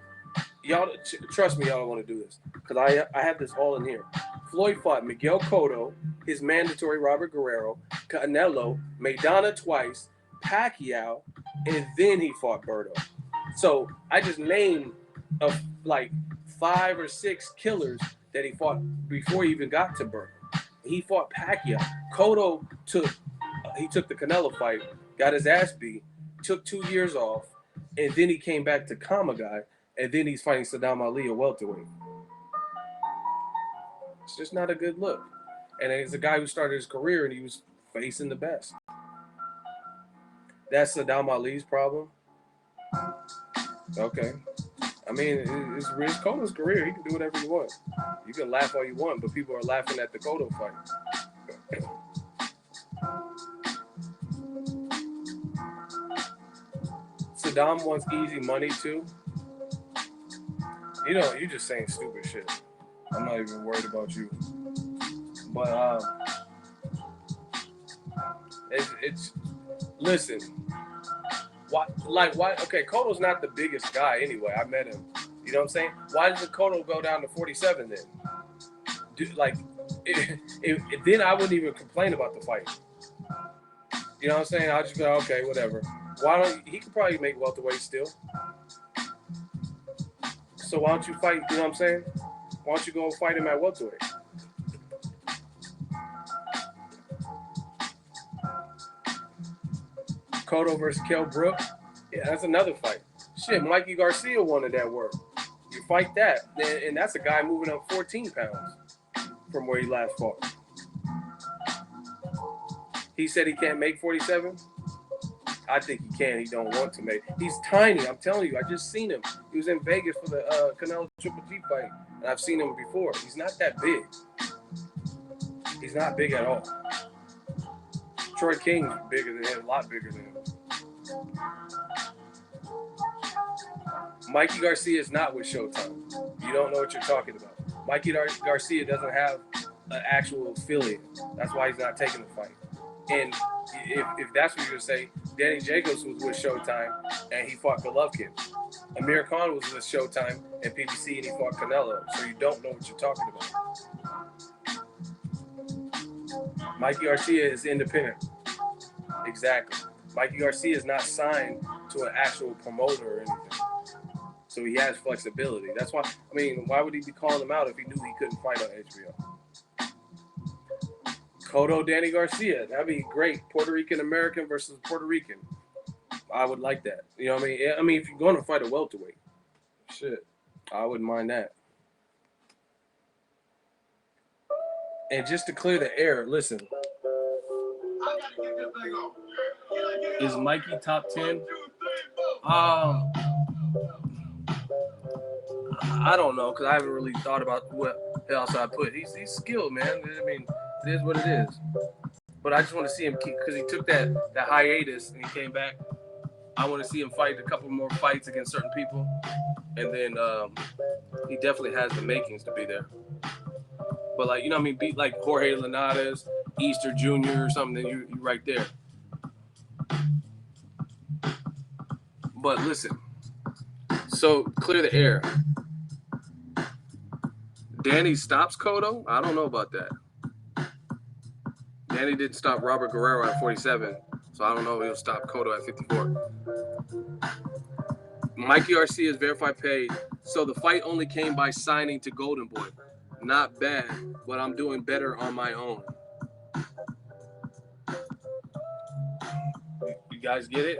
[SPEAKER 1] y'all, trust me, y'all don't want to do this. Because I have this all in here. Floyd fought Miguel Cotto, his mandatory Robert Guerrero, Canelo, Maidana twice, Pacquiao, and then he fought Berto. So I just named like 5 or 6 killers that he fought before he even got to Berto. He fought Pacquiao. Cotto took the Canelo fight, got his ass beat, took 2 years off, and then he came back to Kamagai, and then he's fighting Saddam Ali, a welterweight. It's just not a good look. And it's a guy who started his career and he was facing the best. That's Saddam Ali's problem. Okay. I mean, it's Cotto's career. He can do whatever he wants. You can laugh all you want, but people are laughing at the Cotto fight. Saddam wants easy money too. You know, you're just saying stupid shit. I'm not even worried about you. But it's listen. Why? Okay, Cotto's not the biggest guy anyway. I met him. You know what I'm saying? Why does the Cotto go down to 47 then? Then I wouldn't even complain about the fight. You know what I'm saying? I'll just go, okay, whatever. He could probably make welterweight still. So why don't you fight? You know what I'm saying? Why don't you go fight him at welterweight? Cotto versus Kell Brook. Yeah, that's another fight. Shit, Mikey Garcia wanted that work. You fight that, and that's a guy moving up 14 pounds from where he last fought. He said he can't make 47. I think he can. He don't want to make. He's tiny. I'm telling you. I just seen him. He was in Vegas for the Canelo Triple G fight, and I've seen him before. He's not that big. He's not big at all. Troy King's bigger than him, a lot bigger than him. Mikey Garcia is not with Showtime. You don't know what you're talking about. Mikey Garcia doesn't have an actual affiliate. That's why he's not taking the fight. And if that's what you're going to say, Danny Jacobs was with Showtime and he fought Golovkin. Amir Khan was with Showtime and PBC and he fought Canelo. So you don't know what you're talking about. Mikey Garcia is independent. Exactly. Mikey Garcia is not signed to an actual promoter or anything. So he has flexibility. That's why, I mean, why would he be calling him out if he knew he couldn't fight on HBO? Cotto, Danny Garcia. That'd be great. Puerto Rican American versus Puerto Rican. I would like that. You know what I mean? I mean, if you're going to fight a welterweight, shit, I wouldn't mind that. And just to clear the air, listen. Is Mikey top 10? I don't know, because I haven't really thought about what else I put. He's skilled, man. I mean, it is what it is. But I just want to see him keep, because he took that hiatus and he came back. I want to see him fight a couple more fights against certain people. And then he definitely has the makings to be there. But, like, you know what I mean? Beat like Jorge Linares, Easter Jr. or something, then you're right there. But listen, so clear the air. Danny stops Cotto? I don't know about that. Danny didn't stop Robert Guerrero at 47, so I don't know if he'll stop Cotto at 54. Mikey Garcia is verified paid, so the fight only came by signing to Golden Boy. Not bad, but I'm doing better on my own. You guys get it?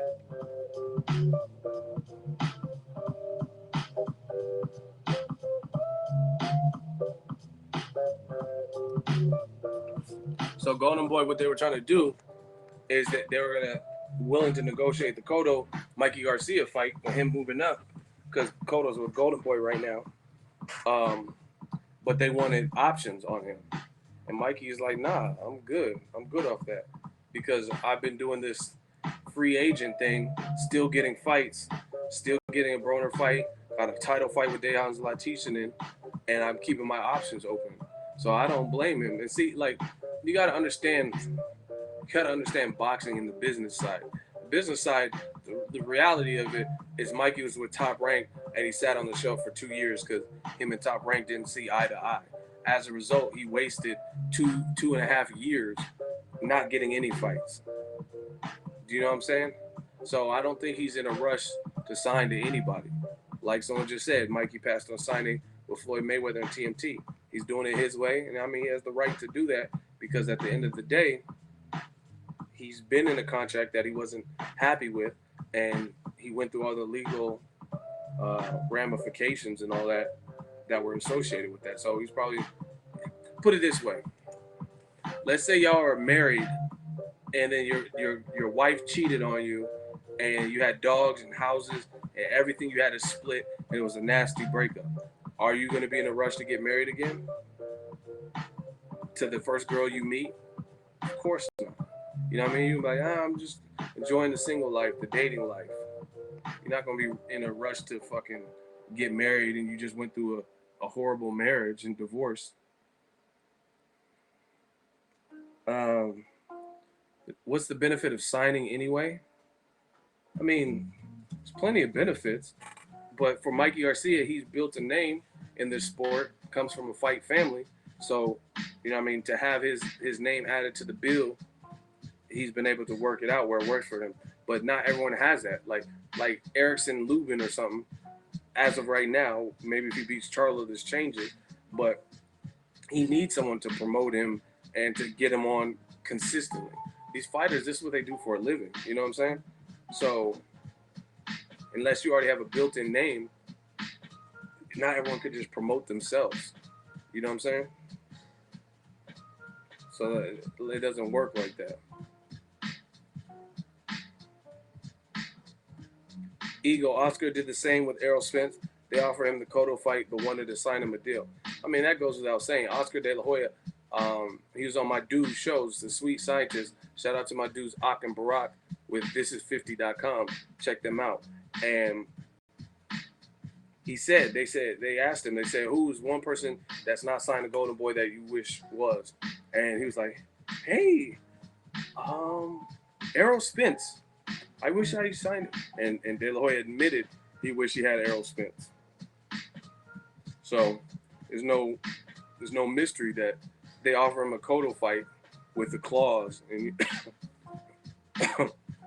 [SPEAKER 1] So Golden Boy, what they were trying to do is that they were willing to negotiate the Cotto Mikey Garcia fight with him moving up, because Cotto's with Golden Boy right now. But they wanted options on him, and Mikey is like, nah, I'm good off that, because I've been doing this free agent thing, still getting fights, still getting a Broner fight, got a title fight with Dejan Zlaticanin, and I'm keeping my options open. So I don't blame him. And see, like, you gotta understand boxing in the business side. The business side, the reality of it is Mikey was with Top Rank and he sat on the shelf for 2 years because him and Top Rank didn't see eye to eye. As a result, he wasted two and a half years not getting any fights. Do you know what I'm saying? So I don't think he's in a rush to sign to anybody. Like someone just said, Mikey passed on signing with Floyd Mayweather and TMT. He's doing it his way, and I mean, he has the right to do that, because at the end of the day, he's been in a contract that he wasn't happy with, and he went through all the legal ramifications and all that were associated with that. So he's probably, put it this way, let's say y'all are married, and then your wife cheated on you, and you had dogs and houses and everything you had to split, and it was a nasty breakup. Are you going to be in a rush to get married again to the first girl you meet? Of course not. You know what I mean? You're like, I'm just enjoying the single life, the dating life. You're not going to be in a rush to fucking get married and you just went through a horrible marriage and divorce. What's the benefit of signing anyway? I mean, there's plenty of benefits. But for Mikey Garcia, he's built a name in this sport, comes from a fight family. So, you know what I mean, to have his name added to the bill, he's been able to work it out where it works for him. But not everyone has that. Like Erickson Lubin or something, as of right now, maybe if he beats Charlo, this changes. But he needs someone to promote him and to get him on consistently. These fighters, this is what they do for a living. You know what I'm saying? So unless you already have a built-in name, not everyone could just promote themselves. You know what I'm saying? So it doesn't work like that. Ego Oscar did the same with Errol Spence. They offered him the Cotto fight, but wanted to sign him a deal. I mean, that goes without saying. Oscar De La Hoya, he was on my dude's shows, The Sweet Scientist. Shout out to my dudes, Ak and Barack, with thisis50.com. Check them out. And he said, they asked him, they said, who's one person that's not signed a Golden Boy that you wish was? And he was like, hey, Errol Spence. I wish I signed him. And De La Hoya admitted he wished he had Errol Spence. So there's no mystery that they offer him a Cotto fight with the clause and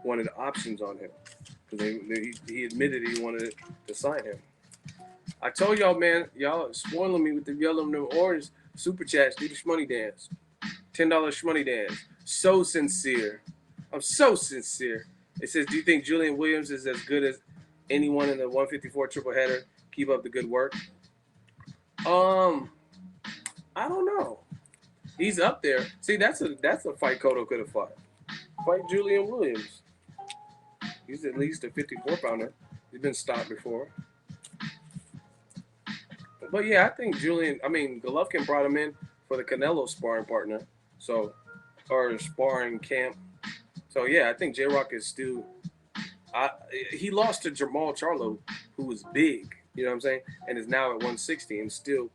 [SPEAKER 1] wanted options on him because he admitted he wanted to sign him. I told y'all, man, y'all spoiling me with the yellow and the orange super chats. Do the shmoney dance, $10 shmoney dance. So sincere, I'm so sincere. It says, do you think Julian Williams is as good as anyone in the 154 triple header? Keep up the good work. I don't know. He's up there. See, that's a fight Cotto could have fought. Fight Julian Williams. He's at least a 54-pounder. He's been stopped before. But yeah, I think Golovkin brought him in for the Canelo sparring partner. So, or sparring camp. So yeah, I think J-Rock is still. He lost to Jamal Charlo, who was big. You know what I'm saying? And is now at 160 and still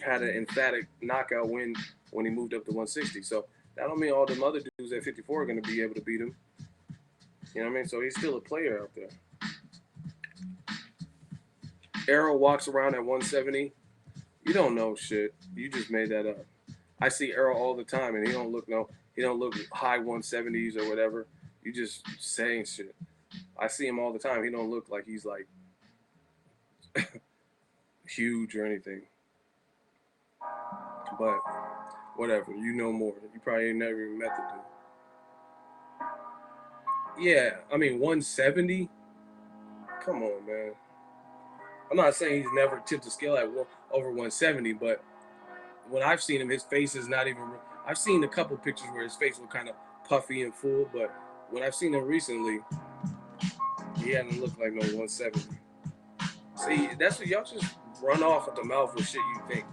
[SPEAKER 1] had an emphatic knockout win when he moved up to 160. So that don't mean all them other dudes at 54 are going to be able to beat him. You know what I mean? So he's still a player out there. Errol walks around at 170. You don't know shit. You just made that up. I see Errol all the time, and he don't look high 170s or whatever. You just saying shit. I see him all the time. He don't look like he's like huge or anything. But whatever, you know more. You probably ain't never even met the dude. Yeah, 170. Come on, man. I'm not saying he's never tipped the scale at over 170, but when I've seen him, his face is not even. I've seen a couple pictures where his face was kind of puffy and full, but when I've seen him recently, he hasn't looked like no 170. See, that's what y'all just run off at the mouth with shit you think.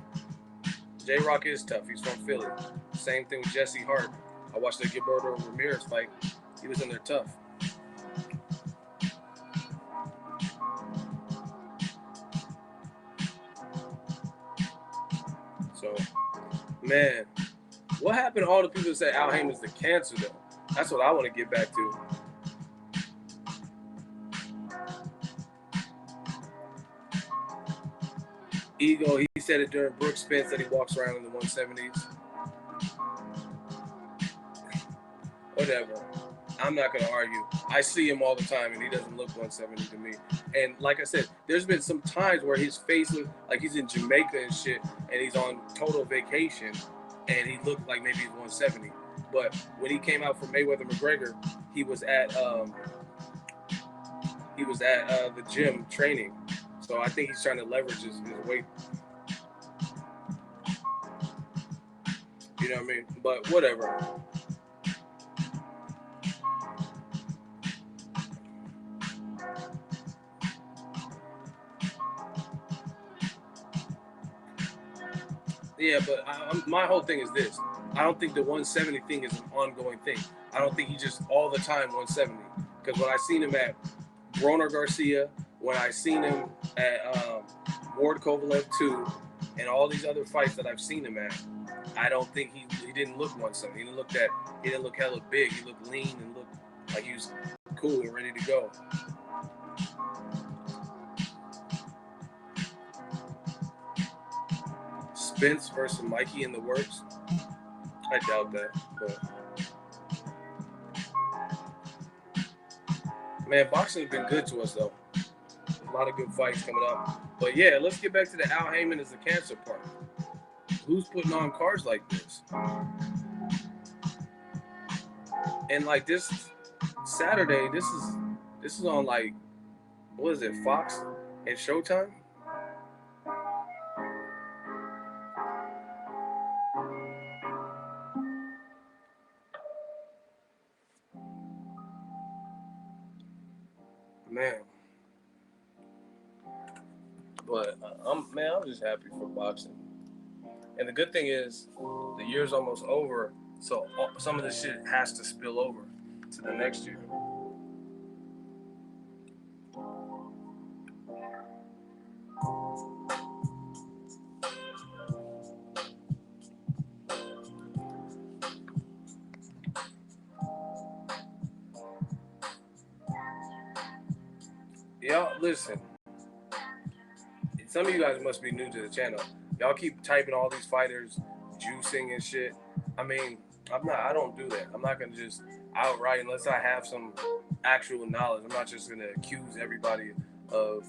[SPEAKER 1] J-Rock is tough. He's from Philly. Same thing with Jesse Hart. I watched the Gilberto Ramirez fight. He was in there tough. So, man, what happened to all the people that say Al Haymon's the cancer, though? That's what I want to get back to. Ego, he said it during Brooks Spence that he walks around in the 170s. Whatever. I'm not going to argue. I see him all the time, and he doesn't look 170 to me. And like I said, there's been some times where his face looks like he's in Jamaica and shit, and he's on total vacation, and he looked like maybe he's 170. But when he came out for Mayweather McGregor, he was at the gym training. So I think he's trying to leverage his weight. You know what I mean? But whatever. Yeah, but my whole thing is this. I don't think the 170 thing is an ongoing thing. I don't think he just all the time 170. Because when I seen him at Broner Garcia, when I seen him at Ward Kovalev 2, and all these other fights that I've seen him at, I don't think he didn't look 170. He didn't look hella big. He looked lean and looked like he was cool and ready to go. Spence versus Mikey in the works. I doubt that, but man, boxing has been good to us though. A lot of good fights coming up. But yeah, let's get back to the Al Haymon is the cancer part. Who's putting on cards like this? And like this, Saturday. This is on like what is it? Fox and Showtime. Man, but I'm just happy for boxing. And the good thing is, the year's almost over, so some of this shit has to spill over to the next year. Y'all listen. Some of you guys must be new to the channel. Y'all keep typing all these fighters juicing and shit. I mean, I don't do that. I'm not gonna just outright unless I have some actual knowledge. I'm not just gonna accuse everybody of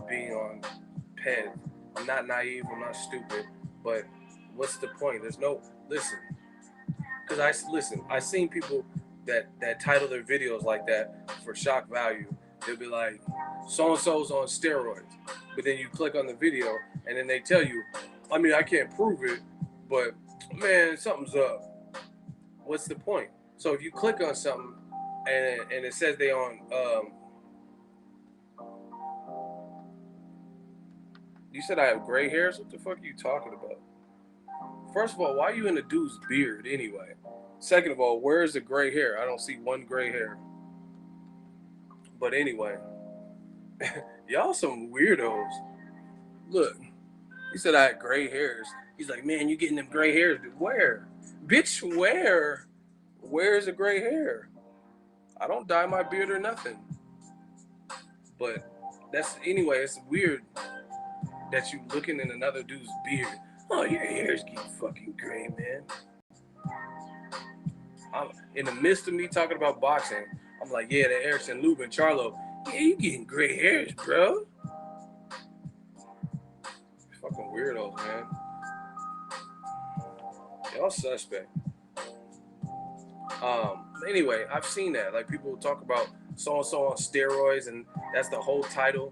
[SPEAKER 1] being on PED. I'm not naive. I'm not stupid. But what's the point? There's no listen. Because I seen people that title their videos like that for shock value. They'll be like, so and so's on steroids, but then you click on the video and then they tell you, I mean, I can't prove it, but man, something's up. What's the point? So if you click on something and it says they on you said I have gray hairs. What the fuck are you talking about? First of all, why are you in the dude's beard anyway? Second of all, where's the gray hair? I don't see one gray hair. But anyway, y'all some weirdos. Look, he said I had gray hairs. He's like, man, you getting them gray hairs? Where? Bitch, where? Where's the gray hair? I don't dye my beard or nothing. But that's, anyway, it's weird that you looking in another dude's beard. Oh, your hair's getting fucking gray, man. I'm in the midst of me talking about boxing. I'm like, yeah, the Erickson, Lubin, Charlo. Yeah, you getting gray hairs, bro. Fucking weirdos, man. Y'all suspect. Anyway, I've seen that. Like, people talk about so-and-so on steroids, and that's the whole title,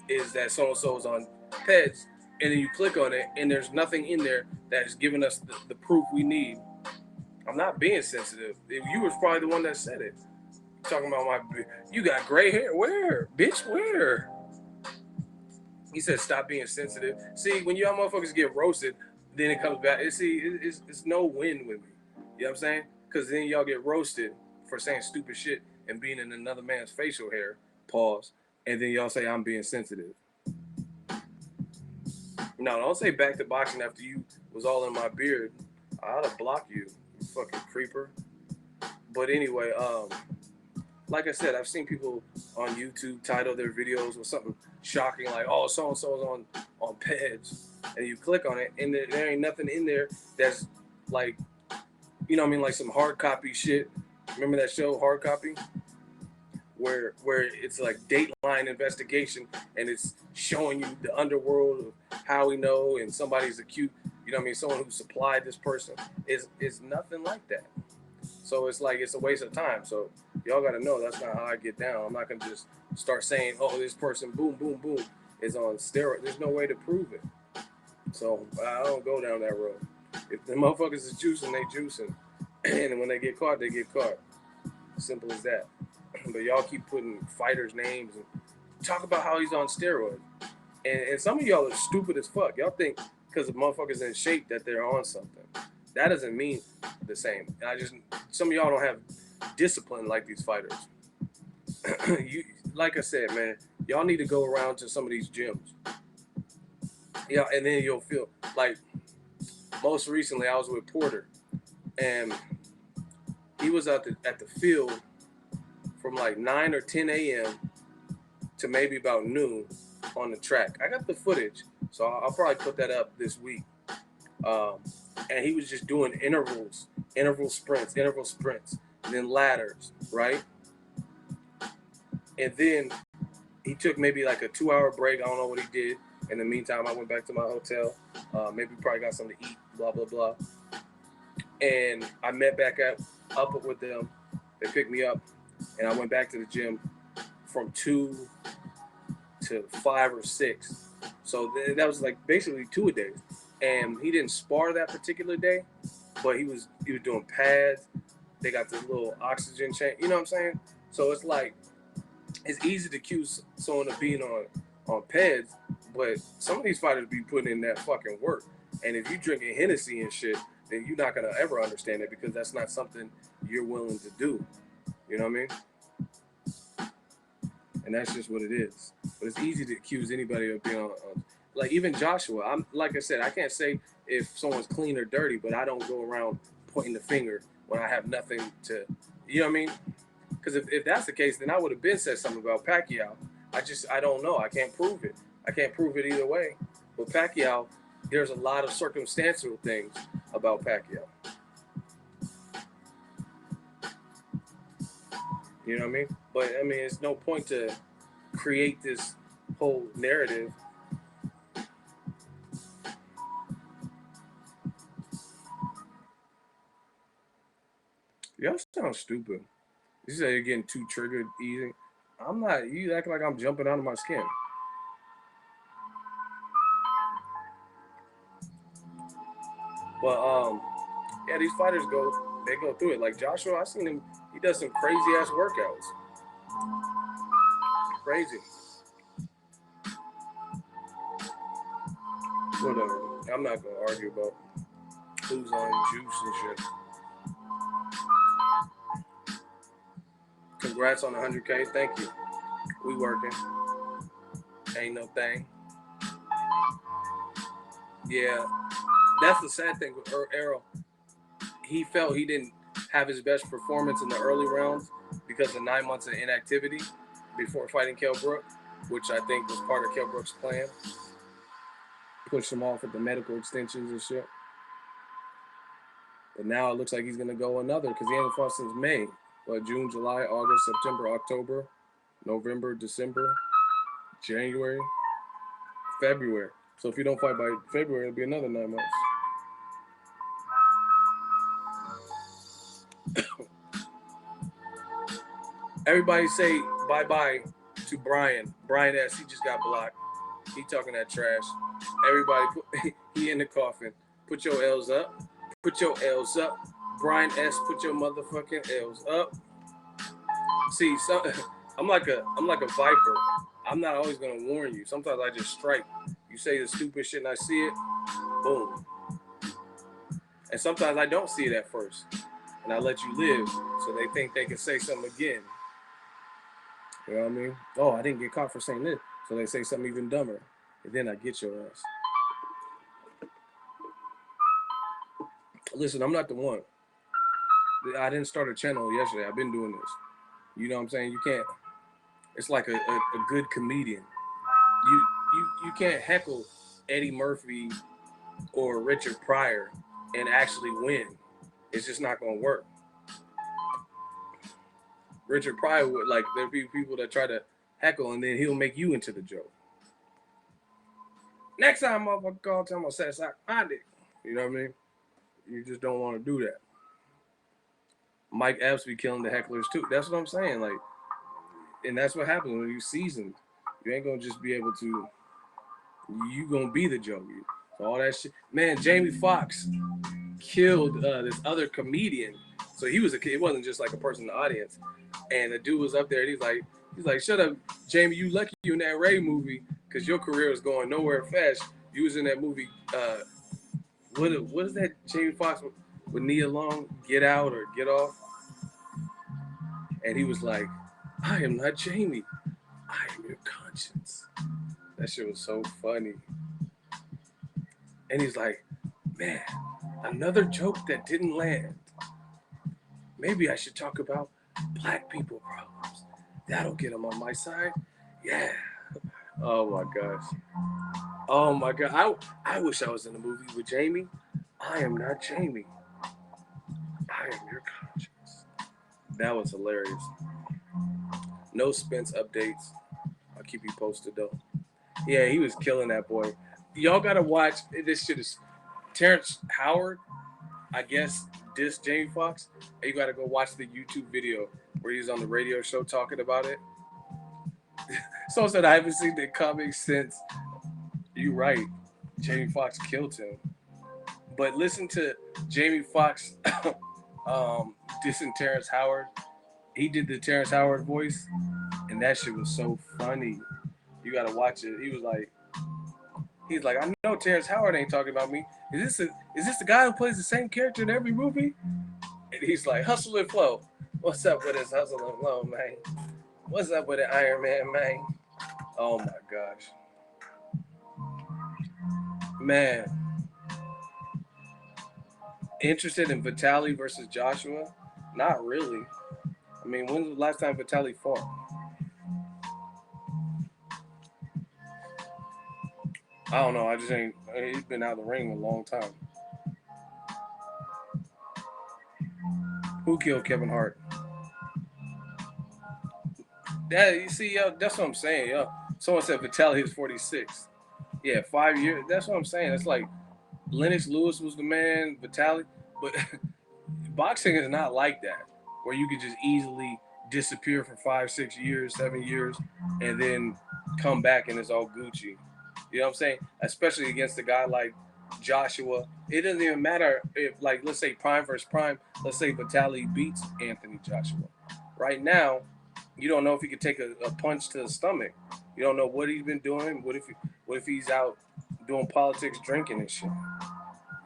[SPEAKER 1] is that so-and-so's on PEDs. And then you click on it, and there's nothing in there that's giving us the proof we need. I'm not being sensitive. You was probably the one that said it. Talking about you got gray hair. Where? Bitch, where? He said, stop being sensitive. See, when y'all motherfuckers get roasted, then it comes back. It's no win with me. You know what I'm saying? Because then y'all get roasted for saying stupid shit and being in another man's facial hair. Pause. And then y'all say I'm being sensitive. No, don't say back to boxing after you was all in my beard. I ought to block you, you fucking creeper. But anyway, like I said, I've seen people on YouTube title their videos with something shocking, like, oh, so-and-so's on PEDs. And you click on it, and there ain't nothing in there that's like, you know what I mean, like some hard copy shit. Remember that show, Hard Copy? Where it's like Dateline investigation, and it's showing you the underworld of how we know, and somebody's acute, you know what I mean, someone who supplied this person. It's nothing like that. So it's like, it's a waste of time. So y'all got to know that's not how I get down. I'm not going to just start saying, oh, this person, boom, boom, boom, is on steroids. There's no way to prove it. So I don't go down that road. If the motherfuckers is juicing, they juicing. And when they get caught, they get caught. Simple as that. But y'all keep putting fighters' names and talk about how he's on steroids. And some of y'all are stupid as fuck. Y'all think because the motherfuckers in shape that they're on something. That doesn't mean the same. Some of y'all don't have discipline like these fighters. Like I said, man, y'all need to go around to some of these gyms. Yeah, and then you'll feel like, most recently I was with Porter, and he was at the field from like 9 or 10 a.m. to maybe about noon on the track. I got the footage, so I'll probably put that up this week. And he was just doing interval sprints, and then ladders, right? And then he took maybe like a 2-hour break. I don't know what he did. In the meantime, I went back to my hotel. Maybe probably got something to eat, blah, blah, blah. And I met back up with them. They picked me up. and I went back to the gym from 2 to 5 or 6. So that was like basically 2 a day. And he didn't spar that particular day, but he was doing pads. They got this little oxygen chain. You know what I'm saying? So it's like it's easy to accuse someone of being on pads, but some of these fighters be putting in that fucking work. And if you drinking Hennessy and shit, then you're not gonna ever understand it because that's not something you're willing to do. You know what I mean? And that's just what it is. But it's easy to accuse anybody of being on like even Joshua. I'm like I said, I can't say if someone's clean or dirty, but I don't go around pointing the finger when I have nothing to, you know what I mean? Because if that's the case, then I would have been said something about Pacquiao. I don't know. I can't prove it. I can't prove it either way. But Pacquiao, there's a lot of circumstantial things about Pacquiao. You know what I mean? But I mean, it's no point to create this whole narrative. Y'all sound stupid. You say you're getting too triggered easy. I'm not. You act like I'm jumping out of my skin. But yeah, these fighters go through it. Like Joshua, I seen him. He does some crazy ass workouts. Crazy. Whatever. I'm not gonna argue about who's on juice and shit. Congrats on 100K. Thank you. We working. Ain't no thing. Yeah, that's the sad thing with Errol. He felt he didn't have his best performance in the early rounds because of 9 months of inactivity before fighting Kell Brook, which I think was part of Kell Brook's plan. Push him off with the medical extensions and shit. But now it looks like he's going to go another because he hasn't fought since May. June, July, August, September, October, November, December, January, February. So if you don't fight by February, it'll be another 9 months. Everybody say bye-bye to Brian. Brian S. He just got blocked. He talking that trash. Everybody, he in the coffin. Put your L's up. Put your L's up. Brian S. Put your motherfucking L's up. See, so, I'm like a viper. I'm not always gonna warn you. Sometimes I just strike. You say the stupid shit and I see it, boom. And sometimes I don't see it at first, and I let you live, so they think they can say something again. You know what I mean? Oh, I didn't get caught for saying this, so they say something even dumber, and then I get your ass. Listen, I'm not the one. I didn't start a channel yesterday. I've been doing this. You know what I'm saying? You can't. It's like a good comedian. You can't heckle Eddie Murphy or Richard Pryor and actually win. It's just not gonna work. Richard Pryor would there'll be people that try to heckle and then he'll make you into the joke. Next time, motherfucker, call, tell me I suck my dick. You know what I mean? You just don't want to do that. Mike Epps be killing the hecklers too. That's what I'm saying. And that's what happens when you seasoned. You ain't gonna just be able to. You gonna be the joke. So all that shit, man. Jamie Foxx killed this other comedian. So he was it wasn't just like a person in the audience. And the dude was up there. And he's like, shut up, Jamie. You lucky you in that Ray movie because your career is going nowhere fast. You was in that movie. What is that? Jamie Foxx with Nia Long, Get Out or Get Off? And he was like, I am not Jamie. I am your conscience. That shit was so funny. And he's like, man, another joke that didn't land. Maybe I should talk about black people problems. That'll get them on my side. Yeah. Oh my gosh. Oh my God. I wish I was in a movie with Jamie. I am not Jamie. I am your conscience. That was hilarious. No Spence updates. I'll keep you posted though. Yeah, he was killing that boy. Y'all gotta watch. This shit is Terrence Howard, I guess, dissed Jamie Foxx. You gotta go watch the YouTube video. where he's on the radio show talking about it. So said I haven't seen the comic since. You right. Jamie Foxx killed him. But listen to Jamie Foxx dissing Terrence Howard. He did the Terrence Howard voice, and that shit was so funny. You gotta watch it. He's like, I know Terrence Howard ain't talking about me. Is this the guy who plays the same character in every movie? And he's like, hustle and flow. What's up with his hustle and flow, man? What's up with the Iron Man, man? Oh my gosh. Man. Interested in Vitali versus Joshua? Not really. I mean, when's the last time Vitali fought? I don't know. I just ain't. He's been out of the ring a long time. Who killed Kevin Hart? That you see, yo, that's what I'm saying, yo. Someone said Vitali is 46. Yeah, 5 years. That's what I'm saying. It's like Lennox Lewis was the man, Vitali, but boxing is not like that, where you could just easily disappear for 5, 6 years, 7 years, and then come back and it's all Gucci. You know what I'm saying? Especially against a guy like Joshua. It doesn't even matter if, like, let's say prime versus prime. Let's say Vitali beats Anthony Joshua. Right now, you don't know if he could take a punch to the stomach. You don't know what he's been doing. What if he's out doing politics, drinking and shit?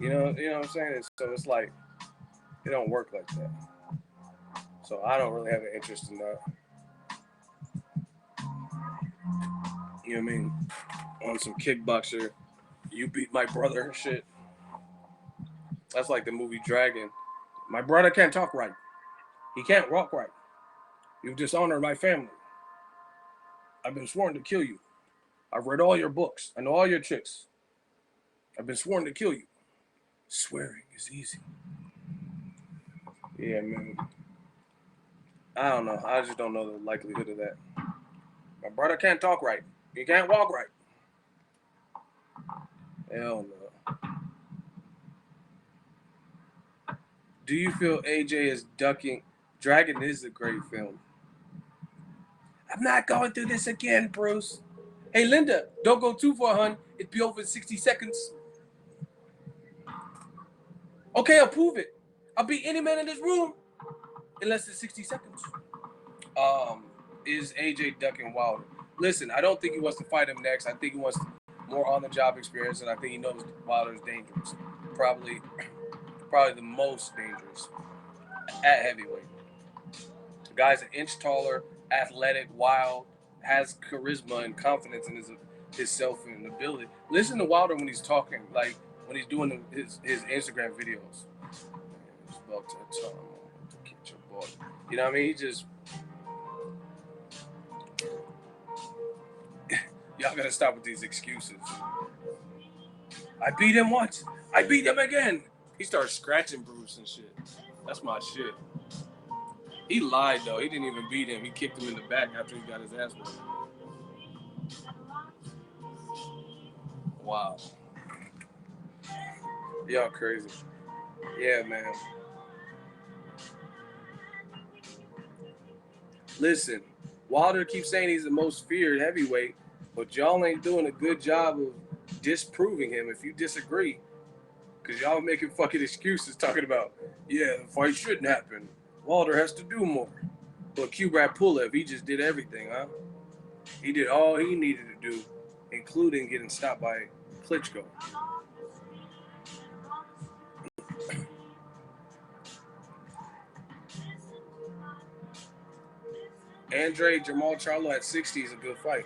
[SPEAKER 1] You know what I'm saying? So it's like it don't work like that. So I don't really have an interest in that. You know what I mean? On some kickboxer, you beat my brother and shit. That's like the movie Dragon. My brother can't talk right. He can't walk right. You've dishonored my family. I've been sworn to kill you. I've read all your books. I know all your tricks. I've been sworn to kill you. Swearing is easy. Yeah, man. I don't know. I just don't know the likelihood of that. My brother can't talk right. He can't walk right. Hell no. Do you feel AJ is ducking? Dragon is a great film. I'm not going through this again, Bruce. Hey, Linda, don't go too far, hun. It'll be over in 60 seconds. Okay, I'll prove it. I'll beat any man in this room in less than 60 seconds. Is AJ ducking Wilder? Listen, I don't think he wants to fight him next. I think he wants more on-the-job experience, and I think he knows Wilder's dangerous. Probably the most dangerous at heavyweight. The guy's an inch taller, athletic, wild, has charisma and confidence in his self and ability. Listen to Wilder when he's talking, like when he's doing his Instagram videos. It's about that time to catch your boy. You know what I mean? He just y'all gotta stop with these excuses. I beat him once. I beat him again. He starts scratching Bruce and shit. That's my shit. He lied though. He didn't even beat him. He kicked him in the back after he got his ass whooped. Wow. Y'all crazy. Yeah, man. Listen, Wilder keeps saying he's the most feared heavyweight, but y'all ain't doing a good job of disproving him if you disagree. Because y'all making fucking excuses talking about, yeah, the fight shouldn't happen. Wilder has to do more. But Kubrat Pulev, he just did everything, huh? He did all he needed to do, including getting stopped by Klitschko. Andre Jamal Charlo at 60 is a good fight.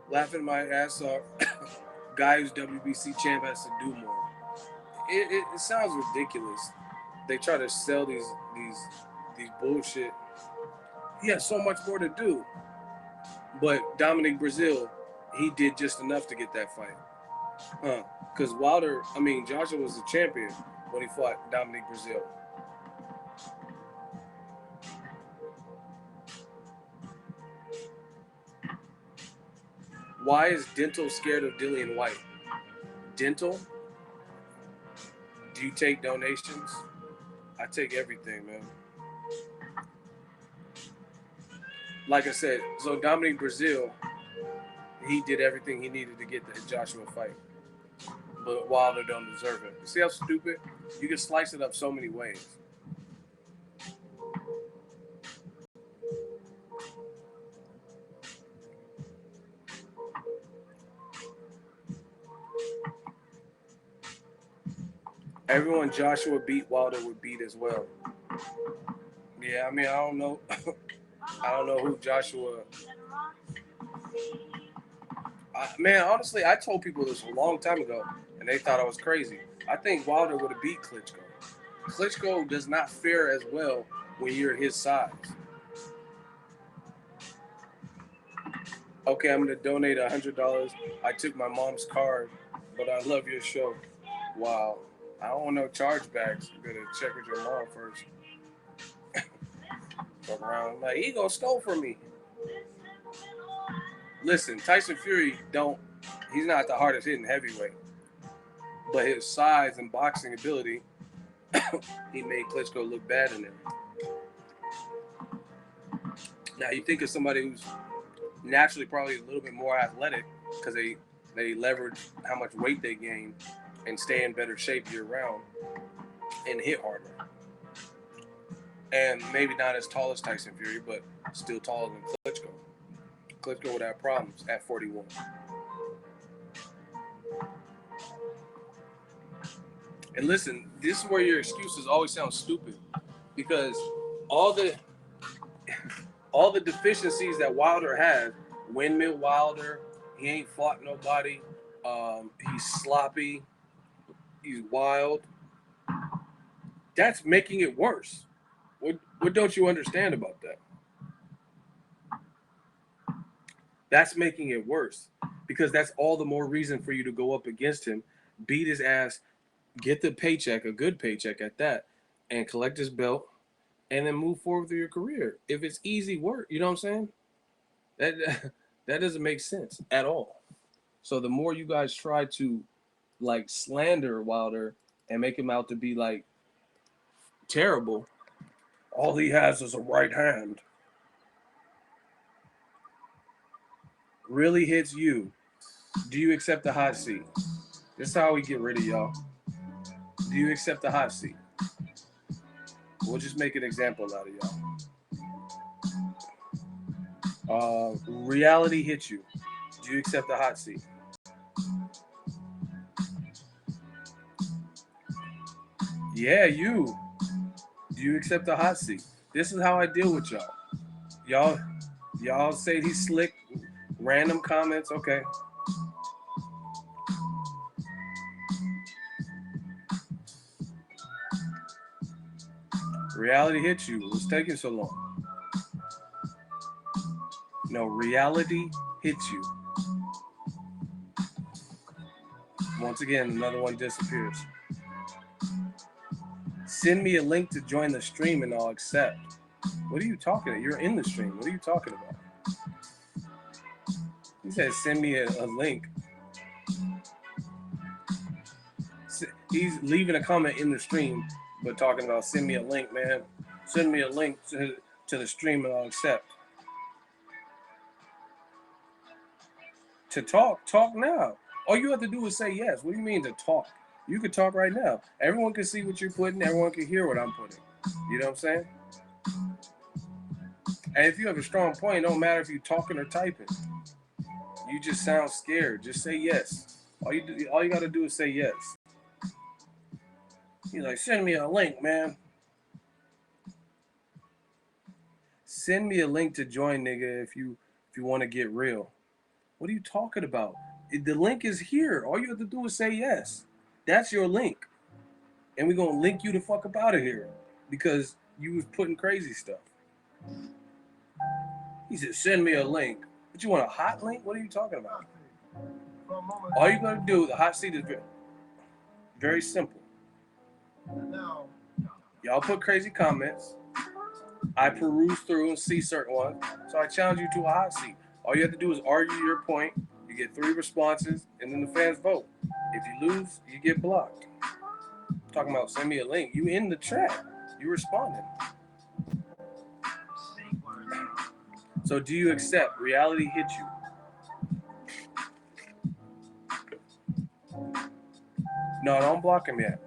[SPEAKER 1] Laughing my ass off. Guy who's WBC champ has to do more. It sounds ridiculous. They try to sell these bullshit. He has so much more to do. But Dominic Brazil, he did just enough to get that fight. Because Joshua was the champion when he fought Dominic Brazil. Why is Dental scared of Dillian White? Dental? Do you take donations? I take everything, man. Like I said, so Dominic Brazil, he did everything he needed to get the Joshua fight. But Wilder don't deserve it. You see how stupid? You can slice it up so many ways. Everyone Joshua beat, Wilder would beat as well. Yeah, I mean, I don't know. I don't know who Joshua. Man, honestly, I told people this a long time ago, and they thought I was crazy. I think Wilder would have beat Klitschko. Klitschko does not fare as well when you're his size. Okay, I'm going to donate $100. I took my mom's card, but I love your show. Wow. I don't want no chargebacks. You better check with your mom first. Fuck around. Like, he gonna stole from me. Listen, Tyson Fury he's not the hardest hitting heavyweight. But his size and boxing ability, he made Klitschko look bad in there. Now, you think of somebody who's naturally probably a little bit more athletic because they leverage how much weight they gain and stay in better shape year round and hit harder. And maybe not as tall as Tyson Fury, but still taller than Klitschko. Klitschko would have problems at 41. And listen, this is where your excuses always sound stupid because all the deficiencies that Wilder has, windmill Wilder, he ain't fought nobody, he's sloppy, he's wild. That's making it worse. What don't you understand about that? That's making it worse because that's all the more reason for you to go up against him, beat his ass, get the paycheck, a good paycheck at that, and collect his belt, and then move forward through your career. If it's easy work, you know what I'm saying? That doesn't make sense at all. So the more you guys try to like slander Wilder and make him out to be like terrible, all he has is a right hand. Really hits you. Do you accept the hot seat? This is how we get rid of y'all. Do you accept the hot seat? We'll just make an example out of y'all. Reality hits you. Do you accept the hot seat? Yeah, you. Do you accept the hot seat? This is how I deal with y'all. Y'all say he's slick. Random comments, okay. Reality hits you. What's taking so long? No, reality hits you. Once again, another one disappears. Send me a link to join the stream and I'll accept. What are you talking about? You're in the stream. What are you talking about? He said, send me a link. He's leaving a comment in the stream, but talking about send me a link, man. Send me a link to the stream and I'll accept. To talk now. All you have to do is say yes. What do you mean to talk? You can talk right now. Everyone can see what you're putting. Everyone can hear what I'm putting. You know what I'm saying? And if you have a strong point, it don't matter if you're talking or typing. You just sound scared. Just say yes. All you got to do is say yes. He's like, send me a link, man. Send me a link to join, nigga, if you want to get real. What are you talking about? The link is here. All you have to do is say yes. That's your link. And we're going to link you the fuck up out of here because you was putting crazy stuff. He said, send me a link. But you want a hot link? What are you talking about? All you got to do, the hot seat is very, very simple. Y'all put crazy comments. I peruse through and see certain ones. So I challenge you to a hot seat. All you have to do is argue your point. You get 3 responses, and then the fans vote. If you lose, you get blocked. Talking about send me a link. You in the chat. You responding. So do you accept reality hit you? No, don't block him yet.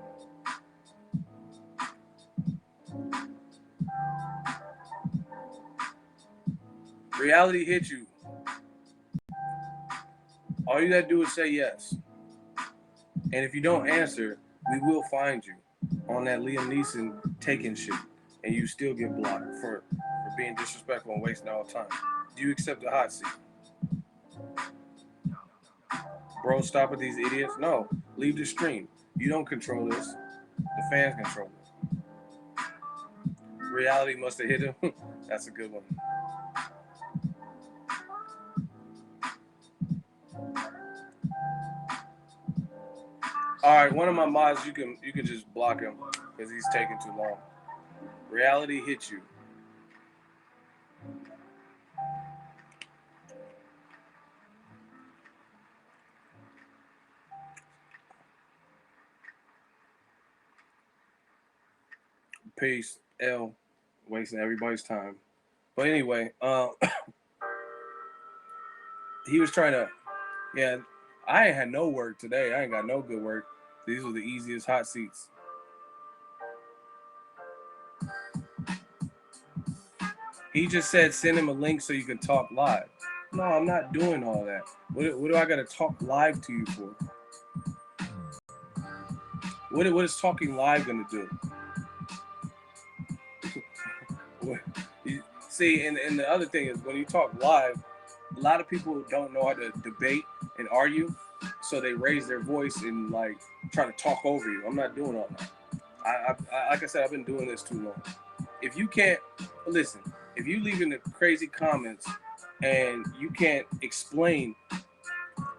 [SPEAKER 1] Reality hit you. All you gotta do is say yes. And if you don't answer, we will find you on that Liam Neeson taking shit. And you still get blocked for being disrespectful and wasting all time. Do you accept the hot seat? Bro, stop with these idiots. No, leave the stream. You don't control this. The fans control it. Reality must have hit him. That's a good one. All right, one of my mods, you can just block him because he's taking too long. Reality hit you. Peace. L. Wasting everybody's time. But anyway, he was trying to, yeah, I ain't had no work today. I ain't got no good work. These were the easiest hot seats. He just said send him a link so you can talk live. No, I'm not doing all that. What do I got to talk live to you for? What is talking live going to do? See, and the other thing is when you talk live, a lot of people don't know how to debate and argue, so they raise their voice and like try to talk over you. I'm not doing all that. I like I said, I've been doing this too long. If you can't listen, if you leave in the crazy comments and you can't explain,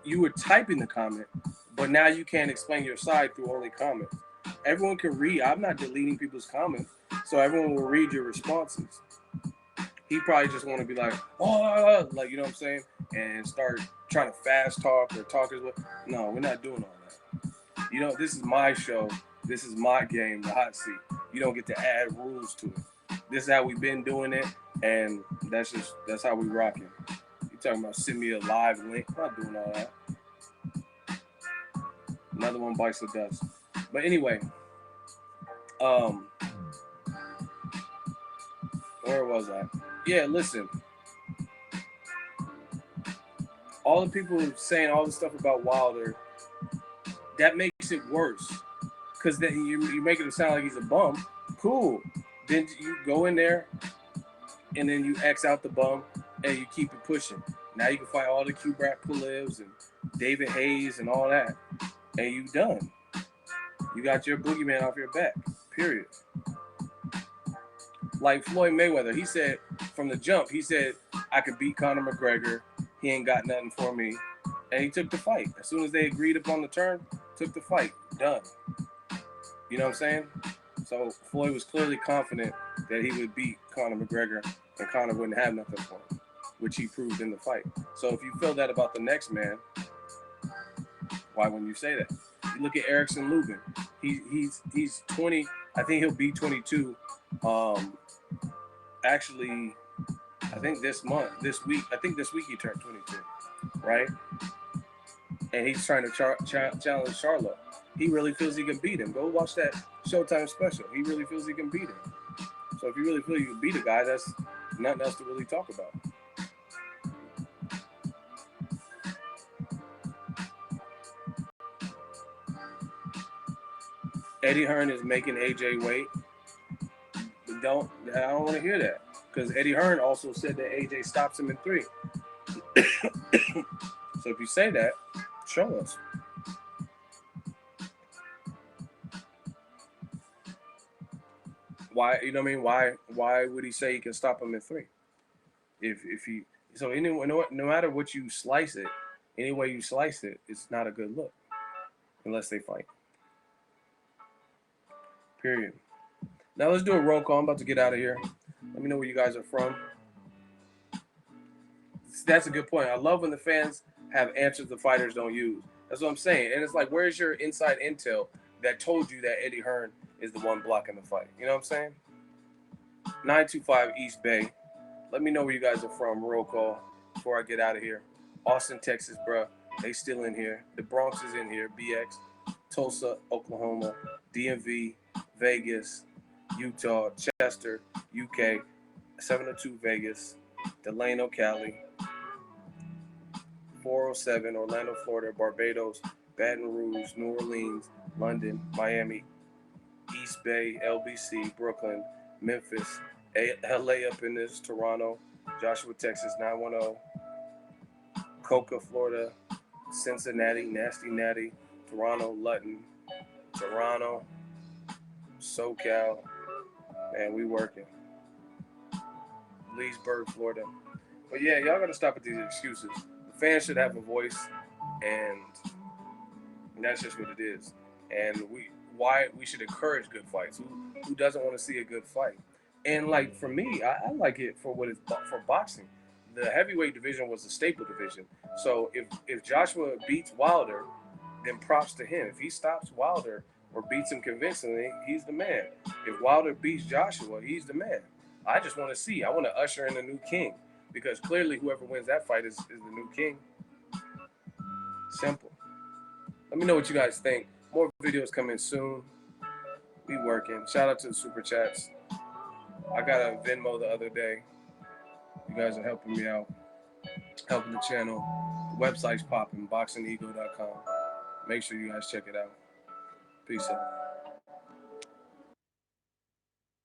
[SPEAKER 1] you were typing the comment, but now you can't explain your side through only comments. Everyone can read. I'm not deleting people's comments, so everyone will read your responses. He probably just want to be like, oh, like, you know what I'm saying? And start trying to fast talk or talk as well. No, we're not doing all that. You know, this is my show. This is my game, the hot seat. You don't get to add rules to it. This is how we've been doing it, and that's how we rocking. You talking about send me a live link? I'm not doing all that. Another one bites the dust. But anyway, where was I? Yeah, listen. All the people saying all the stuff about Wilder, that makes it worse. Because then you make it sound like he's a bum. Cool. Then you go in there, and then you X out the bum, and you keep it pushing. Now you can fight all the Kubrat Pulevs and David Hayes and all that. And you done. You got your boogeyman off your back. Period. Like Floyd Mayweather, he said from the jump, he said, I could beat Conor McGregor. He ain't got nothing for me. And he took the fight. As soon as they agreed upon the term, took the fight. Done. You know what I'm saying? So Floyd was clearly confident that he would beat Conor McGregor and Conor wouldn't have nothing for him, which he proved in the fight. So if you feel that about the next man, why wouldn't you say that? You look at Erickson Lubin. He's 20. I think he'll be 22. Actually, I think this week he turned 22, right? And he's trying to challenge Charlo. He really feels he can beat him. Go watch that Showtime special. He really feels he can beat him. So if you really feel you can beat a guy, that's nothing else to really talk about. Eddie Hearn is making AJ wait. I don't want to hear that. Because Eddie Hearn also said that AJ stops him in 3. So if you say that, show us. Why, you know what I mean? Why would he say he can stop him in 3? If he, so anyway, no matter what you slice it, any way you slice it, it's not a good look unless they fight. Period. Now let's do a roll call. I'm about to get out of here. Let me know where you guys are from. That's a good point. I love when the fans have answers the fighters don't use. That's what I'm saying. And it's like, where's your inside intel that told you that Eddie Hearn is the one blocking the fight? You know what I'm saying? 925 East Bay. Let me know where you guys are from. Roll call before I get out of here. Austin, Texas, bruh. They still in here. The Bronx is in here. BX. Tulsa, Oklahoma. DMV, Vegas, Utah, Chester, UK. 702 Vegas. Delano, Cali. 407 Orlando, Florida. Barbados, Baton Rouge, New Orleans, London, Miami, East Bay, LBC, Brooklyn, Memphis, LA up in this, Toronto, Joshua, Texas, 910, Coca, Florida, Cincinnati, Nasty Natty, Toronto, Lutton, Toronto, SoCal, man, we working. Leesburg, Florida. But yeah, y'all gotta stop with these excuses. The fans should have a voice, and that's just what it is. And why we should encourage good fights. Who doesn't want to see a good fight? And like for me, I like it for what it's for boxing. The heavyweight division was the staple division. So if Joshua beats Wilder, then props to him. If he stops Wilder or beats him convincingly, he's the man. If Wilder beats Joshua, he's the man. I just want to see. I want to usher in a new king because clearly whoever wins that fight is the new king. Simple. Let me know what you guys think. More videos coming soon. We working. Shout out to the super chats. I got a Venmo the other day. You guys are helping me out, helping the channel. The website's popping, boxingego.com. Make sure you guys check it out. Peace out.